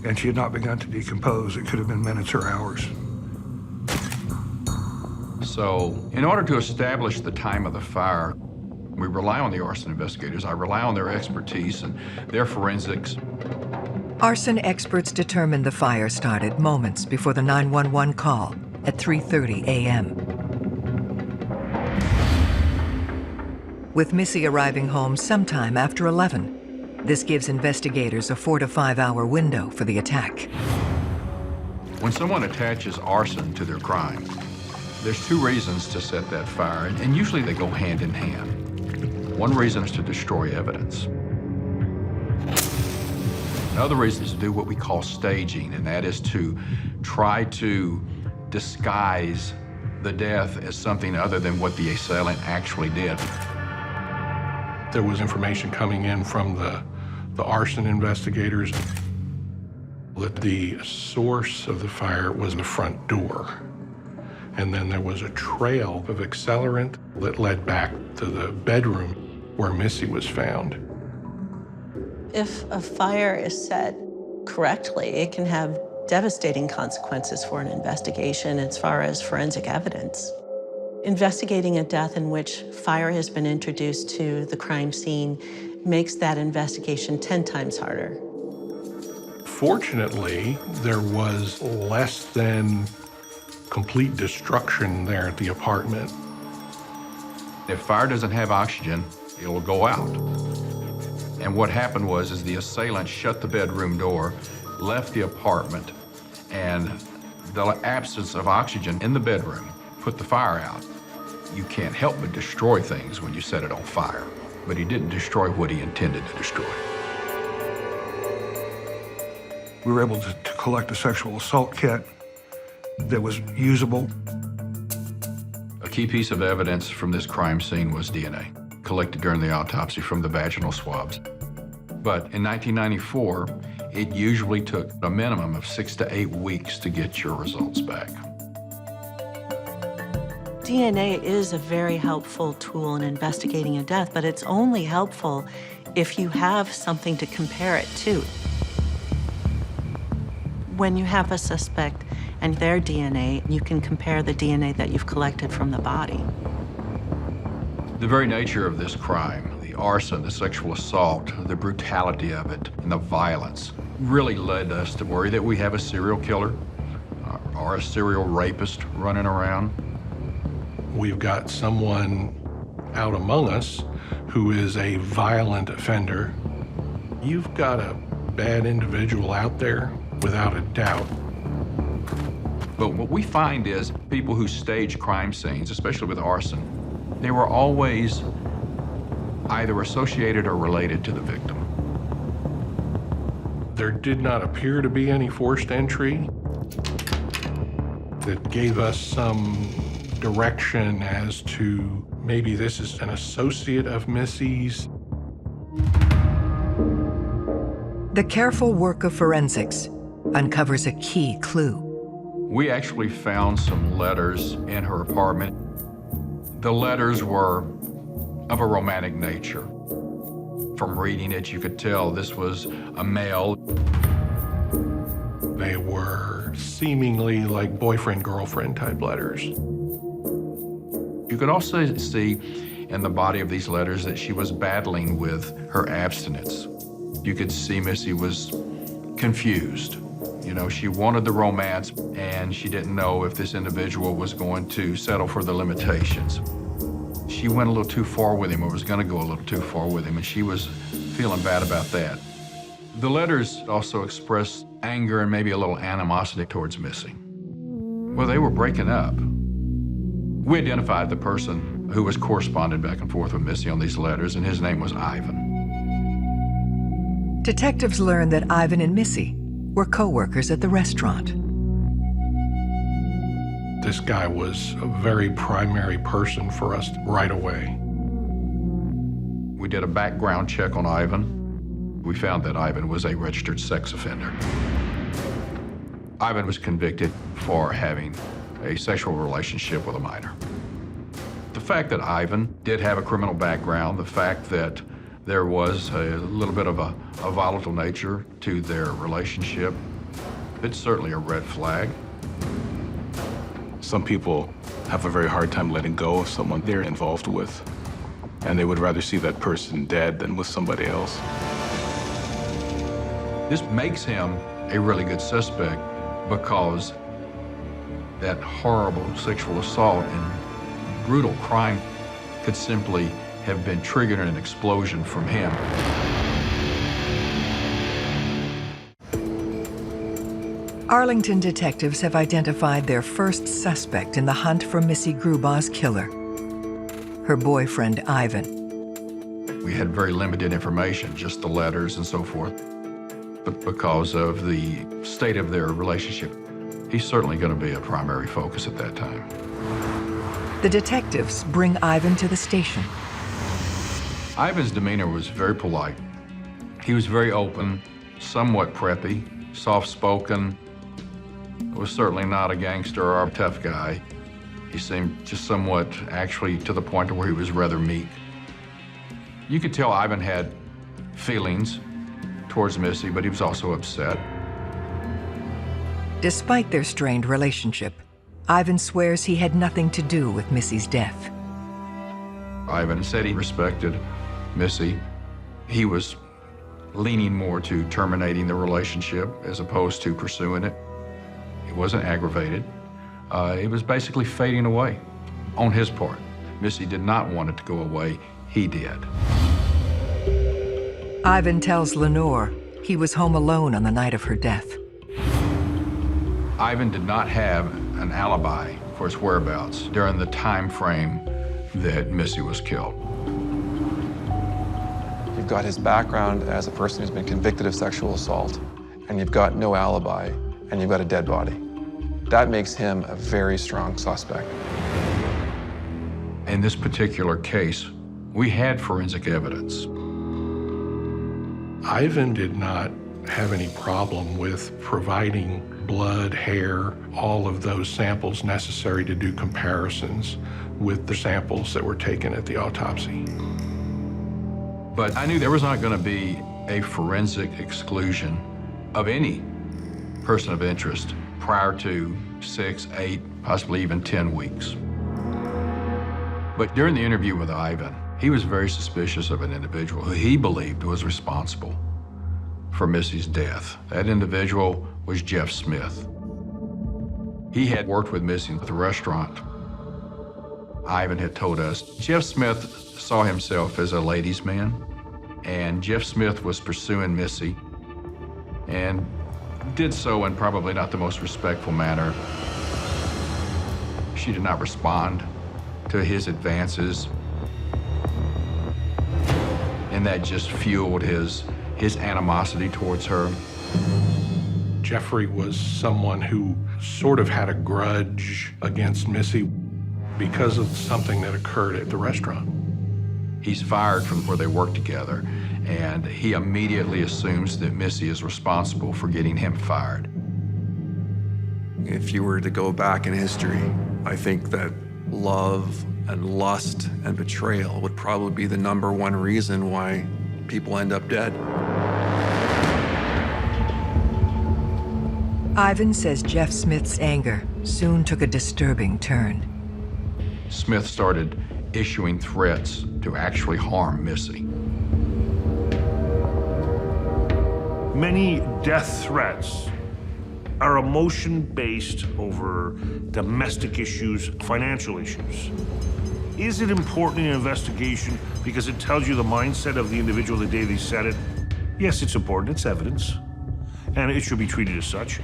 and she had not begun to decompose. It could have been minutes or hours. So, in order to establish the time of the fire, we rely on the arson investigators. I rely on their expertise and their forensics. Arson experts determined the fire started moments before the 911 call at 3:30 a.m. With Missy arriving home sometime after 11, this gives investigators a 4 to 5 hour window for the attack. When someone attaches arson to their crime, there's two reasons to set that fire, and usually they go hand in hand. One reason is to destroy evidence. Another reason is to do what we call staging, and that is to try to disguise the death as something other than what the assailant actually did. There was information coming in from the arson investigators that the source of the fire was the front door. And then there was a trail of accelerant that led back to the bedroom where Missy was found. If a fire is set correctly, it can have devastating consequences for an investigation as far as forensic evidence. Investigating a death in which fire has been introduced to the crime scene makes that investigation 10 times harder. Fortunately, there was less than complete destruction there at the apartment. If fire doesn't have oxygen, it'll go out. And what happened was the assailant shut the bedroom door, left the apartment, and the absence of oxygen in the bedroom put the fire out. You can't help but destroy things when you set it on fire. But he didn't destroy what he intended to destroy. We were able to collect a sexual assault kit that was usable. A key piece of evidence from this crime scene was DNA, collected during the autopsy from the vaginal swabs. But in 1994, it usually took a minimum of 6 to 8 weeks to get your results back. DNA is a very helpful tool in investigating a death, but it's only helpful if you have something to compare it to. When you have a suspect and their DNA, you can compare the DNA that you've collected from the body. The very nature of this crime, the arson, the sexual assault, the brutality of it, and the violence really led us to worry that we have a serial killer or a serial rapist running around. We've got someone out among us who is a violent offender. You've got a bad individual out there, without a doubt. But what we find is people who stage crime scenes, especially with arson, they were always either associated or related to the victim. There did not appear to be any forced entry that gave us some direction as to maybe this is an associate of Missy's. The careful work of forensics uncovers a key clue. We actually found some letters in her apartment. The letters were of a romantic nature. From reading it, you could tell this was a male. They were seemingly like boyfriend-girlfriend type letters. You could also see in the body of these letters that she was battling with her abstinence. You could see Missy was confused. You know, she wanted the romance, and she didn't know if this individual was going to settle for the limitations. She went a little too far with him, or was going to go a little too far with him, and she was feeling bad about that. The letters also expressed anger and maybe a little animosity towards Missy. Well, they were breaking up. We identified the person who was corresponding back and forth with Missy on these letters, and his name was Ivan. Detectives learned that Ivan and Missy were co-workers at the restaurant. This guy was a very primary person for us right away. We did a background check on Ivan. We found that Ivan was a registered sex offender. Ivan was convicted for having a sexual relationship with a minor. The fact that Ivan did have a criminal background, the fact that there was a little bit of a volatile nature to their relationship, it's certainly a red flag. Some people have a very hard time letting go of someone they're involved with, and they would rather see that person dead than with somebody else. This makes him a really good suspect because that horrible sexual assault and brutal crime could simply have been triggered in an explosion from him. Arlington detectives have identified their first suspect in the hunt for Missy Grubau's killer, her boyfriend, Ivan. We had very limited information, just the letters and so forth. But because of the state of their relationship, he's certainly going to be a primary focus at that time. The detectives bring Ivan to the station. Ivan's demeanor was very polite. He was very open, somewhat preppy, soft-spoken. Was certainly not a gangster or a tough guy. He seemed just somewhat, actually, to the point where he was rather meek. You could tell Ivan had feelings towards Missy, but he was also upset. Despite their strained relationship, Ivan swears he had nothing to do with Missy's death. Ivan said he respected Missy. He was leaning more to terminating the relationship as opposed to pursuing it. He wasn't aggravated. It was basically fading away on his part. Missy did not want it to go away. He did. Ivan tells Lenore he was home alone on the night of her death. Ivan did not have an alibi for his whereabouts during the time frame that Missy was killed. You've got his background as a person who's been convicted of sexual assault, and you've got no alibi, and you've got a dead body. That makes him a very strong suspect. In this particular case, we had forensic evidence. Ivan did not have any problem with providing blood, hair, all of those samples necessary to do comparisons with the samples that were taken at the autopsy. But I knew there was not going to be a forensic exclusion of any person of interest prior to 6, 8, possibly even 10 weeks. But during the interview with Ivan, he was very suspicious of an individual who he believed was responsible for Missy's death. That individual was Jeff Smith. He had worked with Missy at the restaurant. Ivan had told us Jeff Smith saw himself as a ladies' man, and Jeff Smith was pursuing Missy and did so in probably not the most respectful manner. She did not respond to his advances, and that just fueled his animosity towards her. Jeffrey was someone who sort of had a grudge against Missy because of something that occurred at the restaurant. He's fired from where they work together, and he immediately assumes that Missy is responsible for getting him fired. If you were to go back in history, I think that love and lust and betrayal would probably be the #1 reason why people end up dead. Ivan says Jeff Smith's anger soon took a disturbing turn. Smith started issuing threats to actually harm Missy. Many death threats are emotion-based over domestic issues, financial issues. Is it important in an investigation because it tells you the mindset of the individual the day they said it? Yes, it's important. It's evidence. And it should be treated as such.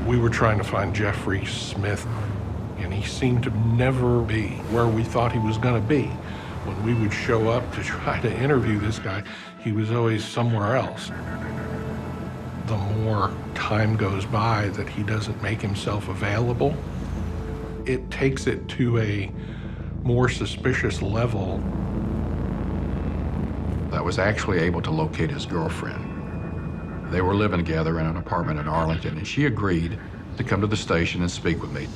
We were trying to find Jeffrey Smith, and he seemed to never be where we thought he was going to be. When we would show up to try to interview this guy, he was always somewhere else. The more time goes by that he doesn't make himself available, it takes it to a more suspicious level. I was actually able to locate his girlfriend. They were living together in an apartment in Arlington, and she agreed to come to the station and speak with me.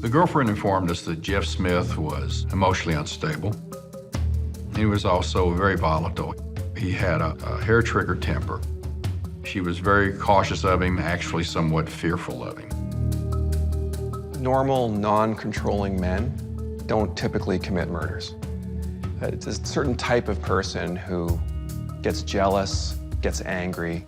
The girlfriend informed us that Jeff Smith was emotionally unstable. He was also very volatile. He had a hair-trigger temper. She was very cautious of him, actually somewhat fearful of him. Normal, non-controlling men don't typically commit murders. It's a certain type of person who gets jealous, gets angry.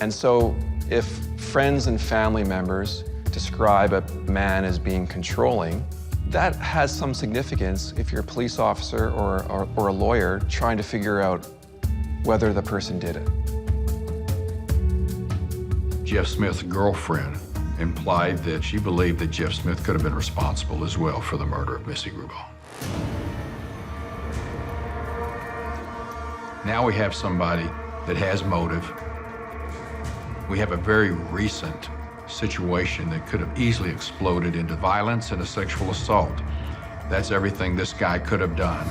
And so if friends and family members describe a man as being controlling, that has some significance if you're a police officer or a lawyer trying to figure out whether the person did it. Jeff Smith's girlfriend implied that she believed that Jeff Smith could have been responsible as well for the murder of Missy Grub. Now we have somebody that has motive. We have a very recent situation that could have easily exploded into violence and a sexual assault. That's everything this guy could have done.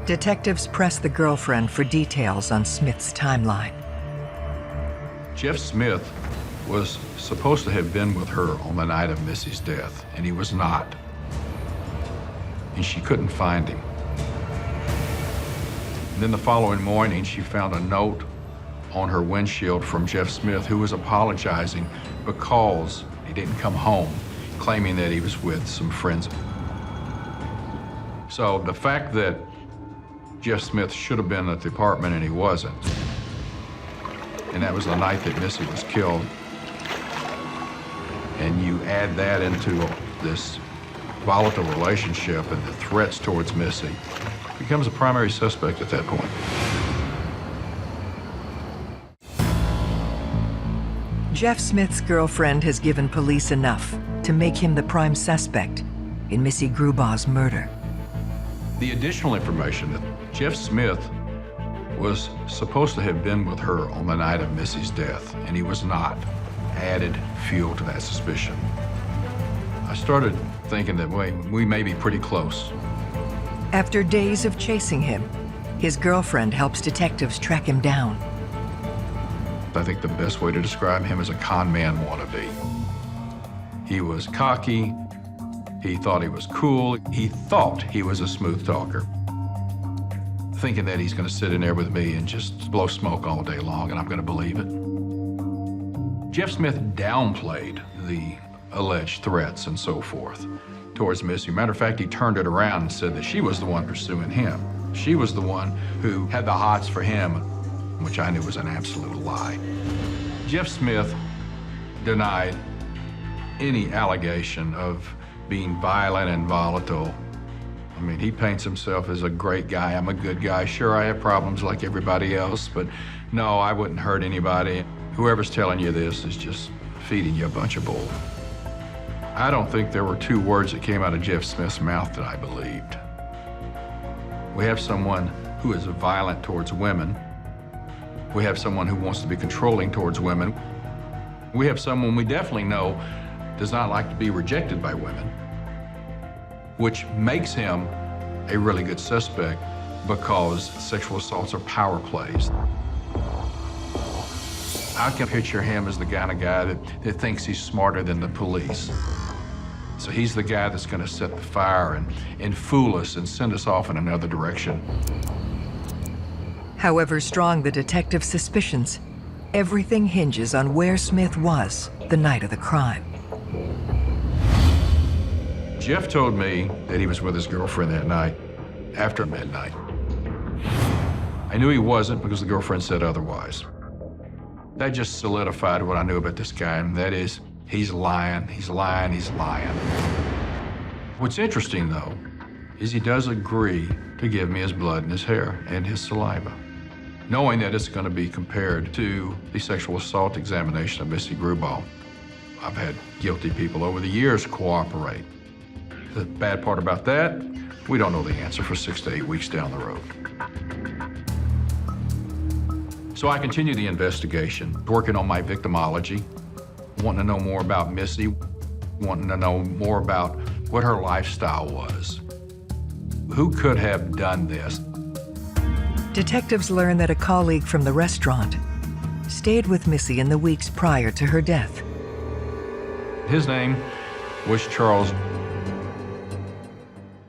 Detectives press the girlfriend for details on Smith's timeline. Jeff Smith was supposed to have been with her on the night of Missy's death, and he was not. And she couldn't find him. And then the following morning, she found a note on her windshield from Jeff Smith, who was apologizing because he didn't come home, claiming that he was with some friends. So the fact that Jeff Smith should have been at the apartment and he wasn't, and that was the night that Missy was killed, and you add that into this volatile relationship and the threats towards Missy, becomes a primary suspect at that point. Jeff Smith's girlfriend has given police enough to make him the prime suspect in Missy Grub's murder. The additional information that Jeff Smith was supposed to have been with her on the night of Missy's death, and he was not, added fuel to that suspicion. I started thinking that we may be pretty close. After days of chasing him, his girlfriend helps detectives track him down. I think the best way to describe him is a con man wannabe. He was cocky, he thought he was cool, he thought he was a smooth talker, thinking that he's gonna sit in there with me and just blow smoke all day long and I'm gonna believe it. Jeff Smith downplayed the alleged threats and so forth towards Missy. Matter of fact, he turned it around and said that she was the one pursuing him. She was the one who had the hots for him, which I knew was an absolute lie. Jeff Smith denied any allegation of being violent and volatile. I mean, he paints himself as a great guy. I'm a good guy. Sure, I have problems like everybody else, but no, I wouldn't hurt anybody. Whoever's telling you this is just feeding you a bunch of bull. I don't think there were two words that came out of Jeff Smith's mouth that I believed. We have someone who is violent towards women. We have someone who wants to be controlling towards women. We have someone we definitely know does not like to be rejected by women, which makes him a really good suspect because sexual assaults are power plays. I can picture him as the kind of guy that thinks he's smarter than the police. So he's the guy that's gonna set the fire and fool us and send us off in another direction. However strong the detective's suspicions, everything hinges on where Smith was the night of the crime. Jeff told me that he was with his girlfriend that night, after midnight. I knew he wasn't because the girlfriend said otherwise. That just solidified what I knew about this guy, and that is, he's lying, he's lying, he's lying. What's interesting, though, is he does agree to give me his blood and his hair and his saliva, knowing that it's going to be compared to the sexual assault examination of Missy Grub. I've had guilty people over the years cooperate. The bad part about that, we don't know the answer for 6 to 8 weeks down the road. So I continue the investigation, working on my victimology, wanting to know more about Missy, wanting to know more about what her lifestyle was, Who could have done this? Detectives learn that a colleague from the restaurant stayed with Missy in the weeks prior to her death. His name was Charles.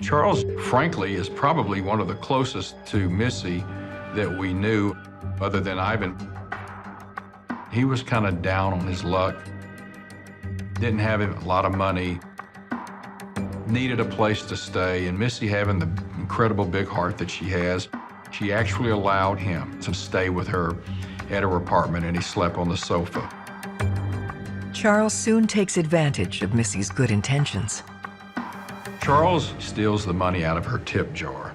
Charles, frankly, is probably one of the closest to Missy that we knew, other than Ivan. He was kind of down on his luck, didn't have a lot of money, needed a place to stay, and Missy, having the incredible big heart that she has, she actually allowed him to stay with her at her apartment, and he slept on the sofa. Charles soon takes advantage of Missy's good intentions. Charles steals the money out of her tip jar.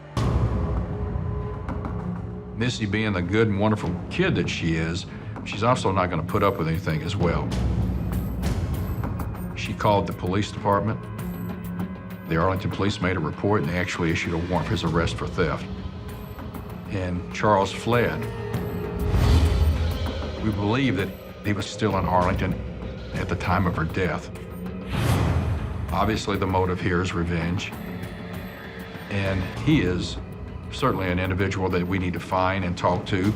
Missy, being the good and wonderful kid that she is, she's also not going to put up with anything as well. She called the police department. The Arlington police made a report, and they actually issued a warrant for his arrest for theft. And Charles fled. We believe that he was still in Arlington at the time of her death. Obviously, the motive here is revenge. And he is certainly an individual that we need to find and talk to.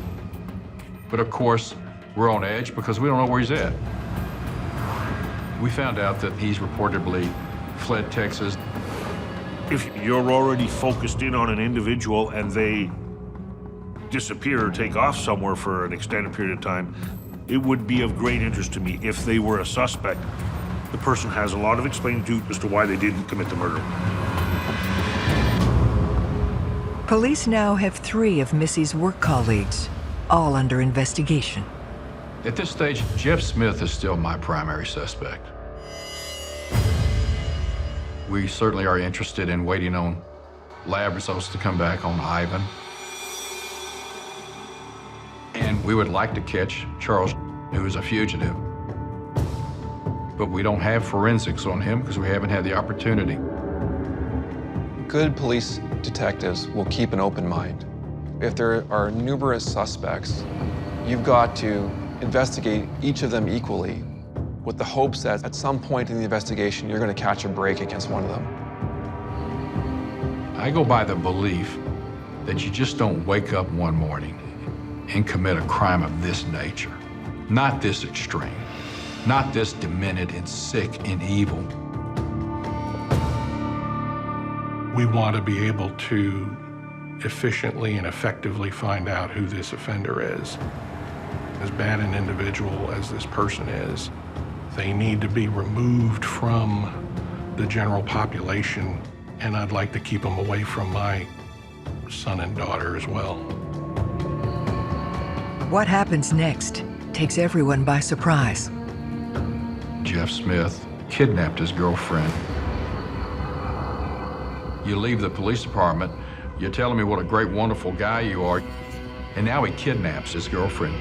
But of course, we're on edge because we don't know where he's at. We found out that he's reportedly fled Texas. If you're already focused in on an individual and they disappear or take off somewhere for an extended period of time, it would be of great interest to me if they were a suspect. The person has a lot of explaining to do as to why they didn't commit the murder. Police now have 3 of Missy's work colleagues, all under investigation. At this stage, Jeff Smith is still my primary suspect. We certainly are interested in waiting on lab results to come back on Ivan. And we would like to catch Charles, who is a fugitive. But we don't have forensics on him because we haven't had the opportunity. Good police detectives will keep an open mind. If there are numerous suspects, you've got to investigate each of them equally with the hopes that at some point in the investigation, you're going to catch a break against one of them. I go by the belief that you just don't wake up one morning and commit a crime of this nature. Not this extreme. Not this demented and sick and evil. We want to be able to efficiently and effectively find out who this offender is. As bad an individual as this person is, they need to be removed from the general population, and I'd like to keep them away from my son and daughter as well. What happens next takes everyone by surprise. Jeff Smith kidnapped his girlfriend. You leave the police department, you're telling me what a great, wonderful guy you are, and now he kidnaps his girlfriend.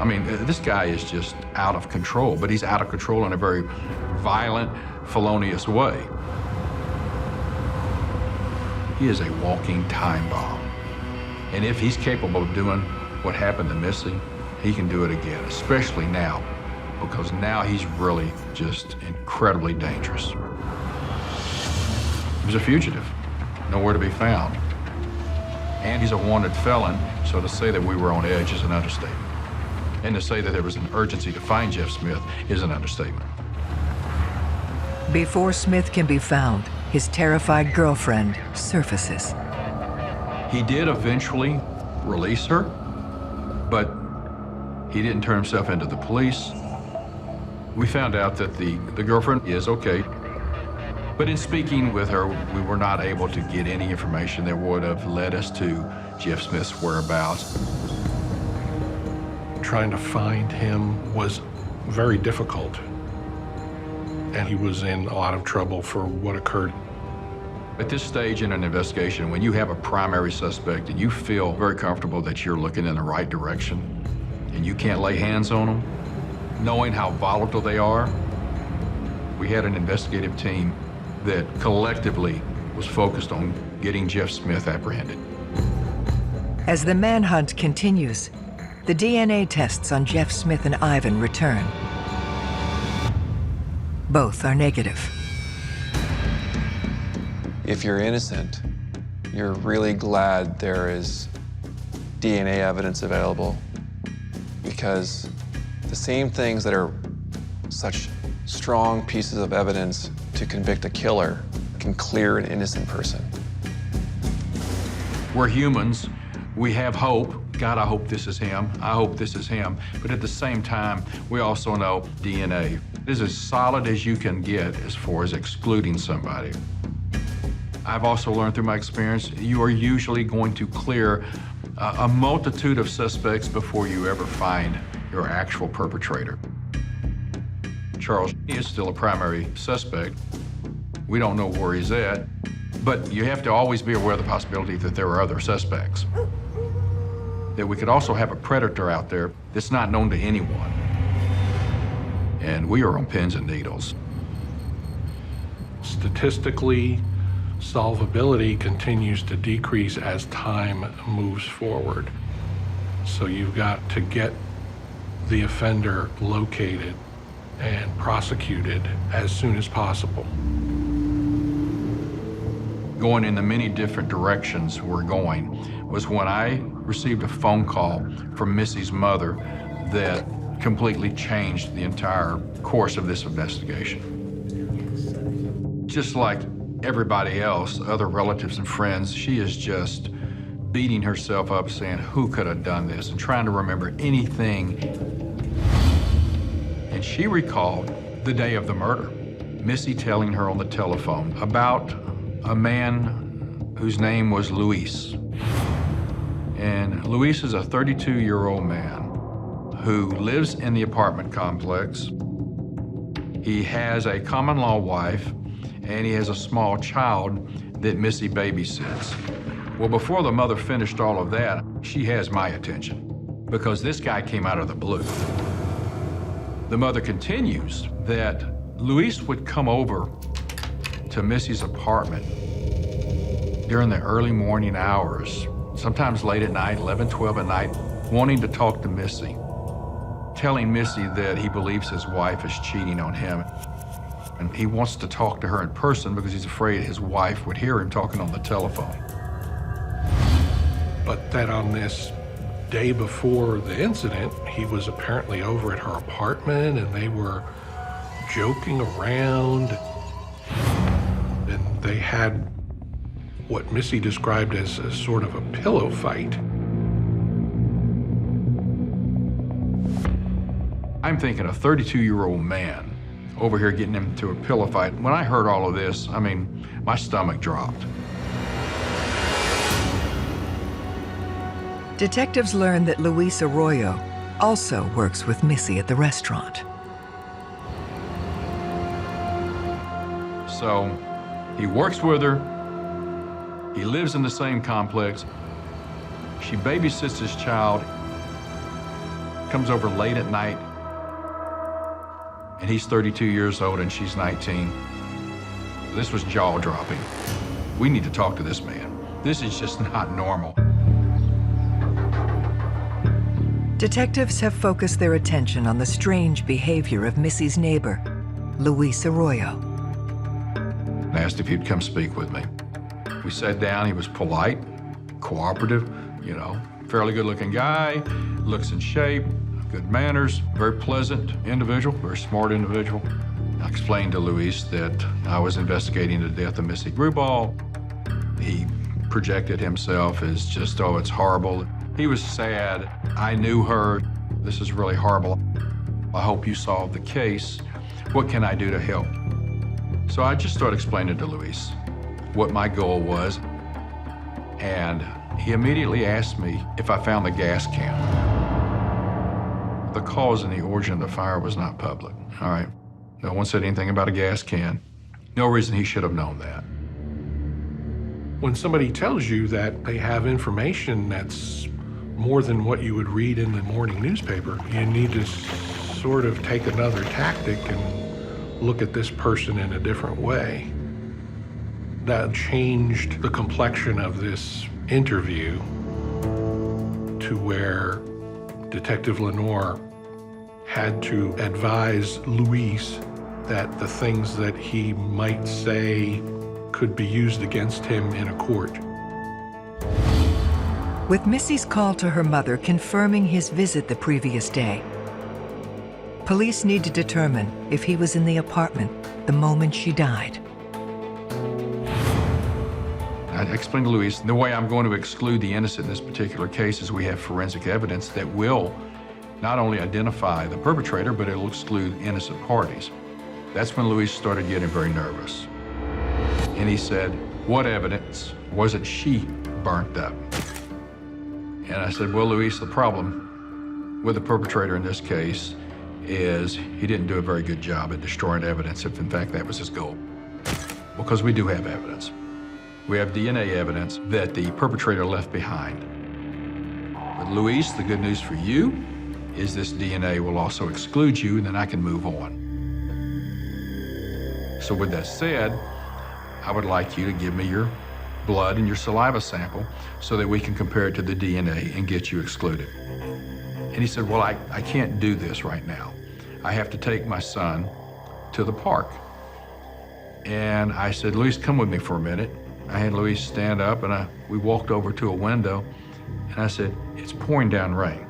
I mean, this guy is just out of control, but he's out of control in a very violent, felonious way. He is a walking time bomb. And if he's capable of doing what happened to Missy, he can do it again, especially now, because now he's really just incredibly dangerous. He was a fugitive, nowhere to be found. And he's a wanted felon, so to say that we were on edge is an understatement. And to say that there was an urgency to find Jeff Smith is an understatement. Before Smith can be found, his terrified girlfriend surfaces. He did eventually release her, but he didn't turn himself into the police. We found out that the girlfriend is okay, but in speaking with her, we were not able to get any information that would have led us to Jeff Smith's whereabouts. Trying to find him was very difficult, and he was in a lot of trouble for what occurred. At this stage in an investigation, when you have a primary suspect and you feel very comfortable that you're looking in the right direction and you can't lay hands on them, knowing how volatile they are, we had an investigative team that collectively was focused on getting Jeff Smith apprehended. As the manhunt continues, the DNA tests on Jeff Smith and Ivan return. Both are negative. If you're innocent, you're really glad there is DNA evidence available, because the same things that are such strong pieces of evidence to convict a killer can clear an innocent person. We're humans. We have hope. God, I hope this is him. I hope this is him. But at the same time, we also know DNA is as solid as you can get as far as excluding somebody. I've also learned through my experience, you are usually going to clear a multitude of suspects before you ever find your actual perpetrator. Charles is still a primary suspect. We don't know where he's at, but you have to always be aware of the possibility that there are other suspects. That we could also have a predator out there that's not known to anyone. And we are on pins and needles. Statistically, solvability continues to decrease as time moves forward. So you've got to get the offender located and prosecuted as soon as possible. Going in the many different directions we're going was when I received a phone call from Missy's mother that completely changed the entire course of this investigation. Just like everybody else, other relatives and friends, she is just beating herself up saying, who could have done this, and trying to remember anything. And she recalled the day of the murder, Missy telling her on the telephone about a man whose name was Luis. And Luis is a 32-year-old man who lives in the apartment complex. He has a common-law wife, and he has a small child that Missy babysits. Well, before the mother finished all of that, she has my attention, because this guy came out of the blue. The mother continues that Luis would come over to Missy's apartment during the early morning hours, sometimes late at night, 11, 12 at night, wanting to talk to Missy, telling Missy that he believes his wife is cheating on him. And he wants to talk to her in person because he's afraid his wife would hear him talking on the telephone. But that on this day before the incident, he was apparently over at her apartment and they were joking around. And they had what Missy described as a sort of a pillow fight. I'm thinking a 32-year-old man over here getting into a pillow fight. When I heard all of this, I mean, my stomach dropped. Detectives learn that Luis Aoyo also works with Missy at the restaurant. So he works with her. He lives in the same complex. She babysits his child, comes over late at night, and he's 32 years old and she's 19. This was jaw-dropping. We need to talk to this man. This is just not normal. Detectives have focused their attention on the strange behavior of Missy's neighbor, Luis Aoyo. Asked if he'd come speak with me. We sat down. He was polite, cooperative, you know, fairly good-looking guy, looks in shape, good manners, very pleasant individual, very smart individual. I explained to Luis that I was investigating the death of Missy Grubal. He projected himself as just, oh, it's horrible. He was sad. I knew her. This is really horrible. I hope you solve the case. What can I do to help? So I just started explaining to Luis what my goal was, and he immediately asked me if I found the gas can. The cause and the origin of the fire was not public, all right? No one said anything about a gas can. No reason he should have known that. When somebody tells you that they have information that's more than what you would read in the morning newspaper, you need to sort of take another tactic and look at this person in a different way. That changed the complexion of this interview to where Detective Lenore had to advise Luis that the things that he might say could be used against him in a court. With Missy's call to her mother confirming his visit the previous day, police need to determine if he was in the apartment the moment she died. I explained to Luis, the way I'm going to exclude the innocent in this particular case is we have forensic evidence that will not only identify the perpetrator, but it'll exclude innocent parties. That's when Luis started getting very nervous. And he said, what evidence wasn't she burnt up? And I said, well, Luis, the problem with the perpetrator in this case is he didn't do a very good job at destroying evidence, if in fact that was his goal. Because we do have evidence. We have DNA evidence that the perpetrator left behind. But Luis, the good news for you is this DNA will also exclude you, and then I can move on. So with that said, I would like you to give me your blood and your saliva sample so that we can compare it to the DNA and get you excluded. And he said, well, I can't do this right now. I have to take my son to the park. And I said, Luis, come with me for a minute. I had Luis stand up and we walked over to a window and I said, it's pouring down rain.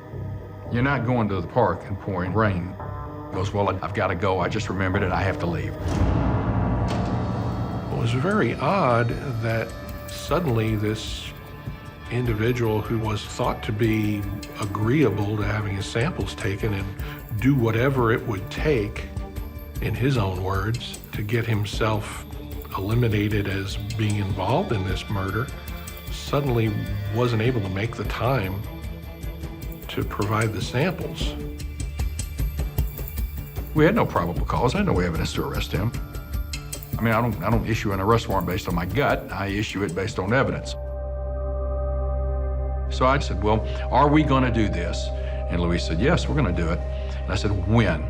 You're not going to the park and pouring rain. He goes, well, I've got to go. I just remembered it. I have to leave. It was very odd that suddenly this individual who was thought to be agreeable to having his samples taken and do whatever it would take, in his own words, to get himself eliminated as being involved in this murder, suddenly wasn't able to make the time to provide the samples. We had no probable cause. I had no evidence to arrest him. I mean, I don't issue an arrest warrant based on my gut. I issue it based on evidence. So I said, well, are we going to do this? And Luis said, yes, we're going to do it. And I said, when?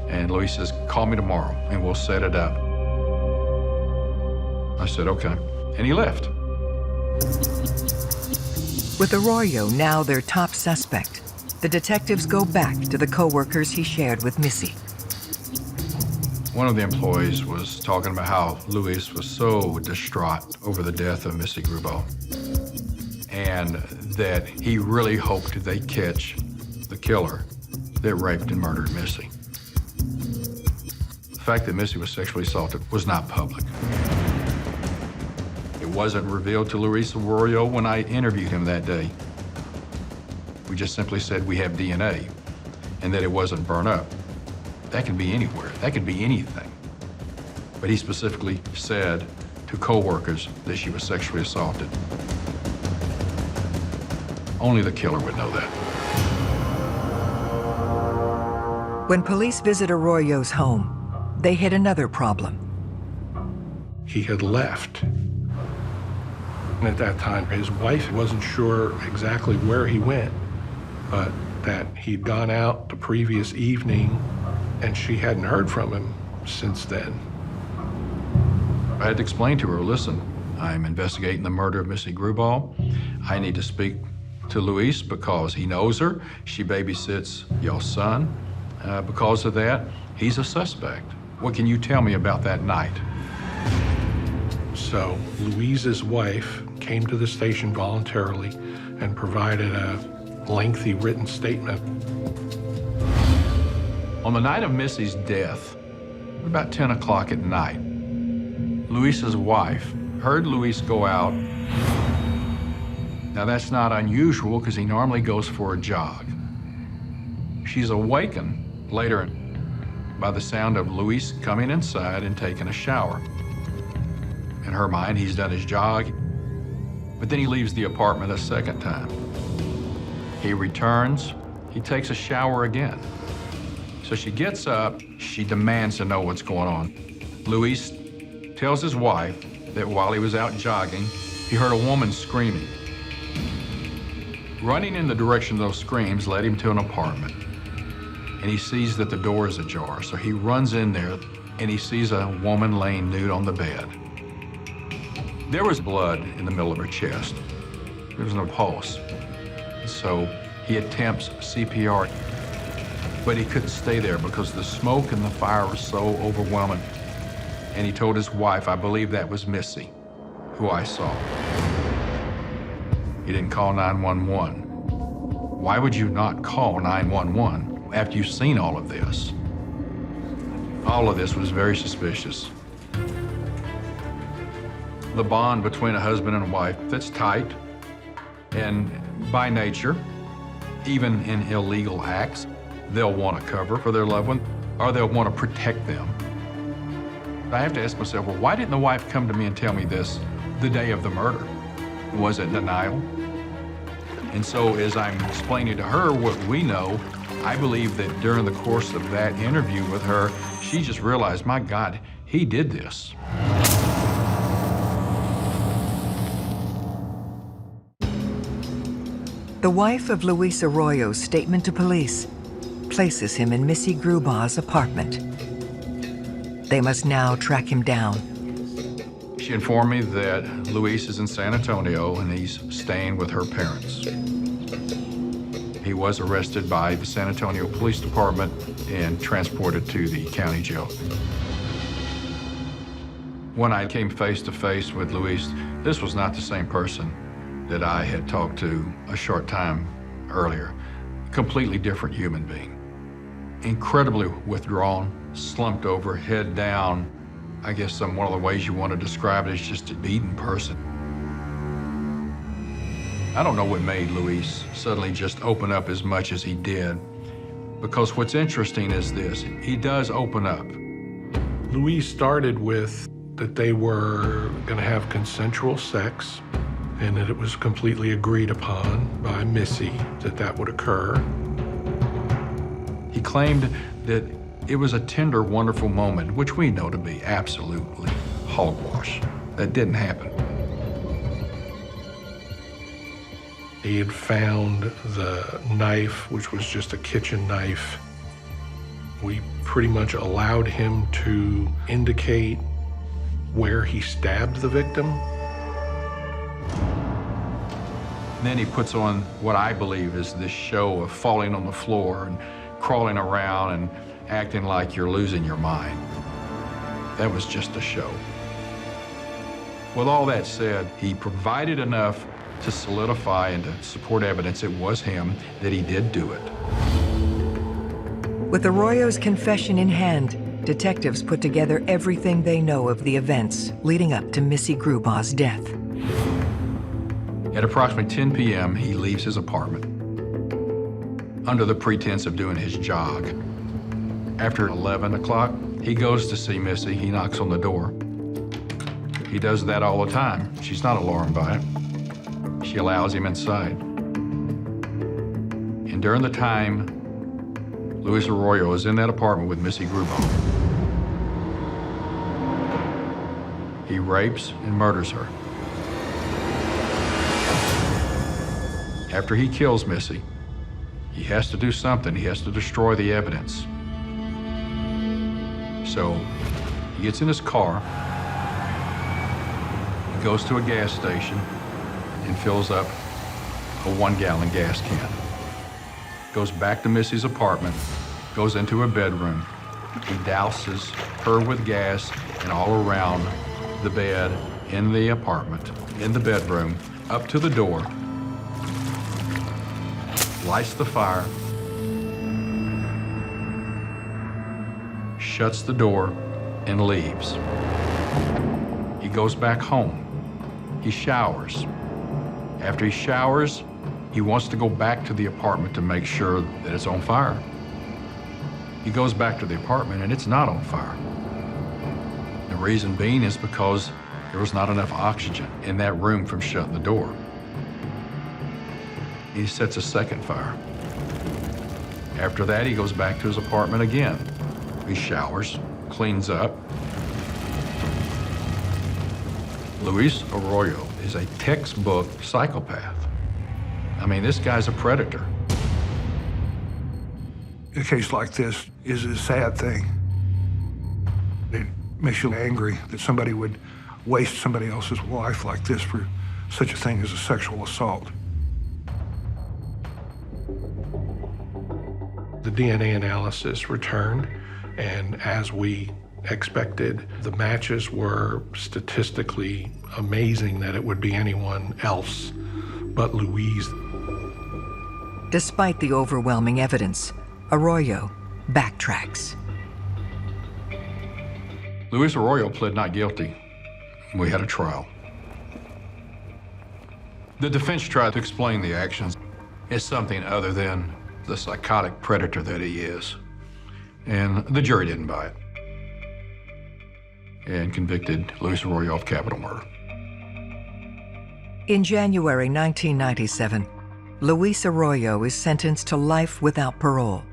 And Luis says, call me tomorrow and we'll set it up. I said, okay. And he left. With Aoyo now their top suspect, the detectives go back to the co-workers he shared with Missy. One of the employees was talking about how Luis was so distraught over the death of Missy Grub, and that he really hoped they'd catch the killer that raped and murdered Missy. The fact that Missy was sexually assaulted was not public. It wasn't revealed to Luis Aoyo when I interviewed him that day. We just simply said we have DNA and that it wasn't burnt up. That can be anywhere. That could be anything. But he specifically said to co-workers that she was sexually assaulted. Only the killer would know that. When police visit Arroyo's home, they hit another problem. He had left. And at that time, his wife wasn't sure exactly where he went, but that he'd gone out the previous evening and she hadn't heard from him since then. I had to explain to her, listen, I'm investigating the murder of Missy Grub. I need to speak to Luis because he knows her. She babysits y'all's son. Because of that, he's a suspect. What can you tell me about that night? So Louise's wife came to the station voluntarily and provided a lengthy written statement. On the night of Missy's death, about 10 o'clock at night, Luis's wife heard Luis go out. Now that's not unusual because he normally goes for a jog. She's awakened later by the sound of Luis coming inside and taking a shower. In her mind, he's done his jog, but then he leaves the apartment a second time. He returns, he takes a shower again. So she gets up, she demands to know what's going on. Luis tells his wife that while he was out jogging, he heard a woman screaming. Running in the direction of those screams led him to an apartment, and he sees that the door is ajar. So he runs in there, and he sees a woman laying nude on the bed. There was blood in the middle of her chest. There was no pulse. So he attempts CPR, but he couldn't stay there because the smoke and the fire was so overwhelming. and he told his wife, I believe that was Missy, who I saw. He didn't call 911. Why would you not call 911 after you've seen all of this? All of this was very suspicious. The bond between a husband and a wife, that's tight, and by nature, even in illegal acts, they'll want to cover for their loved one, or they'll want to protect them. I have to ask myself, well, why didn't the wife come to me and tell me this the day of the murder? Was it denial? And so as I'm explaining to her what we know, I believe that during the course of that interview with her, she just realized, my God, he did this. The wife of Luis Arroyo's statement to police places him in Missy Grubau's apartment. They must now track him down. She informed me that Luis is in San Antonio and he's staying with her parents. He was arrested by the San Antonio Police Department and transported to the county jail. When I came face to face with Luis, this was not the same person that I had talked to a short time earlier. Completely different human being. Incredibly withdrawn, slumped over, head down. I guess one of the ways you want to describe it is just a beaten person. I don't know what made Luis suddenly just open up as much as he did, because what's interesting is this, he does open up. Luis started with that they were going to have consensual sex, and that it was completely agreed upon by Missy that that would occur. He claimed that it was a tender, wonderful moment, which we know to be absolutely hogwash. That didn't happen. He had found the knife, which was just a kitchen knife. We pretty much allowed him to indicate where he stabbed the victim. And then he puts on what I believe is this show of falling on the floor and crawling around and acting like you're losing your mind. That was just a show. With all that said, he provided enough to solidify and to support evidence it was him, that he did do it. With Arroyo's confession in hand, detectives put together everything they know of the events leading up to Missy Grubau's death. At approximately 10 p.m., he leaves his apartment under the pretense of doing his jog. After 11 o'clock, he goes to see Missy. He knocks on the door. He does that all the time. She's not alarmed by it. She allows him inside. And during the time Luis Arroyo is in that apartment with Missy Grubau, he rapes and murders her. After he kills Missy, he has to do something. He has to destroy the evidence. So he gets in his car, he goes to a gas station and fills up a 1-gallon gas can. Goes back to Missy's apartment, goes into her bedroom. He douses her with gas and all around the bed, in the apartment, in the bedroom, up to the door, lights the fire, shuts the door, and leaves. He goes back home. He showers. After he showers, he wants to go back to the apartment to make sure that it's on fire. He goes back to the apartment and it's not on fire. The reason being is because there was not enough oxygen in that room from shutting the door. He sets a second fire. After that, he goes back to his apartment again. He showers, cleans up. Luis Arroyo is a textbook psychopath. I mean, this guy's a predator. A case like this is a sad thing. It makes you angry that somebody would waste somebody else's life like this for such a thing as a sexual assault. The DNA analysis returned, and as we expected. The matches were statistically amazing that it would be anyone else but Louise. Despite the overwhelming evidence, Aoyo backtracks. Luis Aoyo pled not guilty. We had a trial. The defense tried to explain the actions as something other than the psychotic predator that he is. And the jury didn't buy it and convicted Luis Aoyo of capital murder. In January 1997, Luis Aoyo is sentenced to life without parole.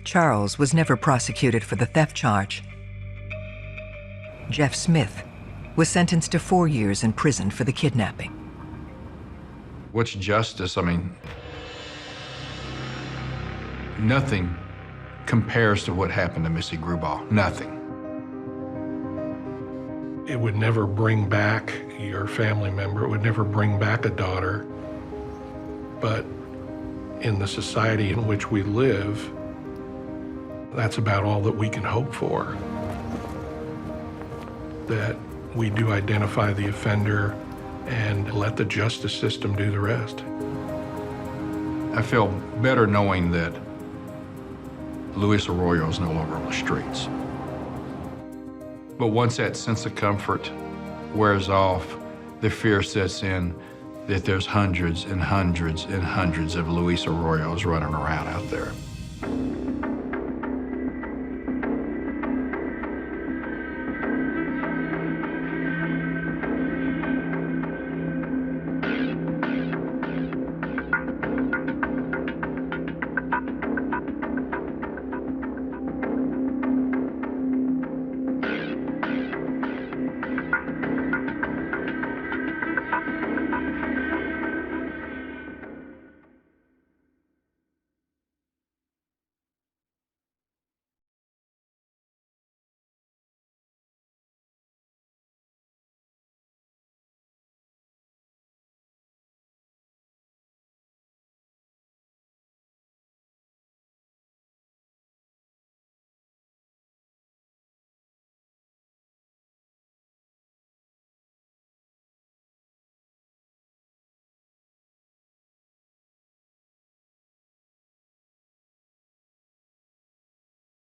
Charles was never prosecuted for the theft charge. Jeff Smith was sentenced to 4 years in prison for the kidnapping. What's justice? I mean, nothing compares to what happened to Missy Grub. Nothing. It would never bring back your family member. It would never bring back a daughter. But in the society in which we live, that's about all that we can hope for. That we do identify the offender and let the justice system do the rest. I feel better knowing that Luis Aoyo is no longer on the streets. But once that sense of comfort wears off, the fear sets in that there's hundreds and hundreds and hundreds of Luis Aoyos running around out there.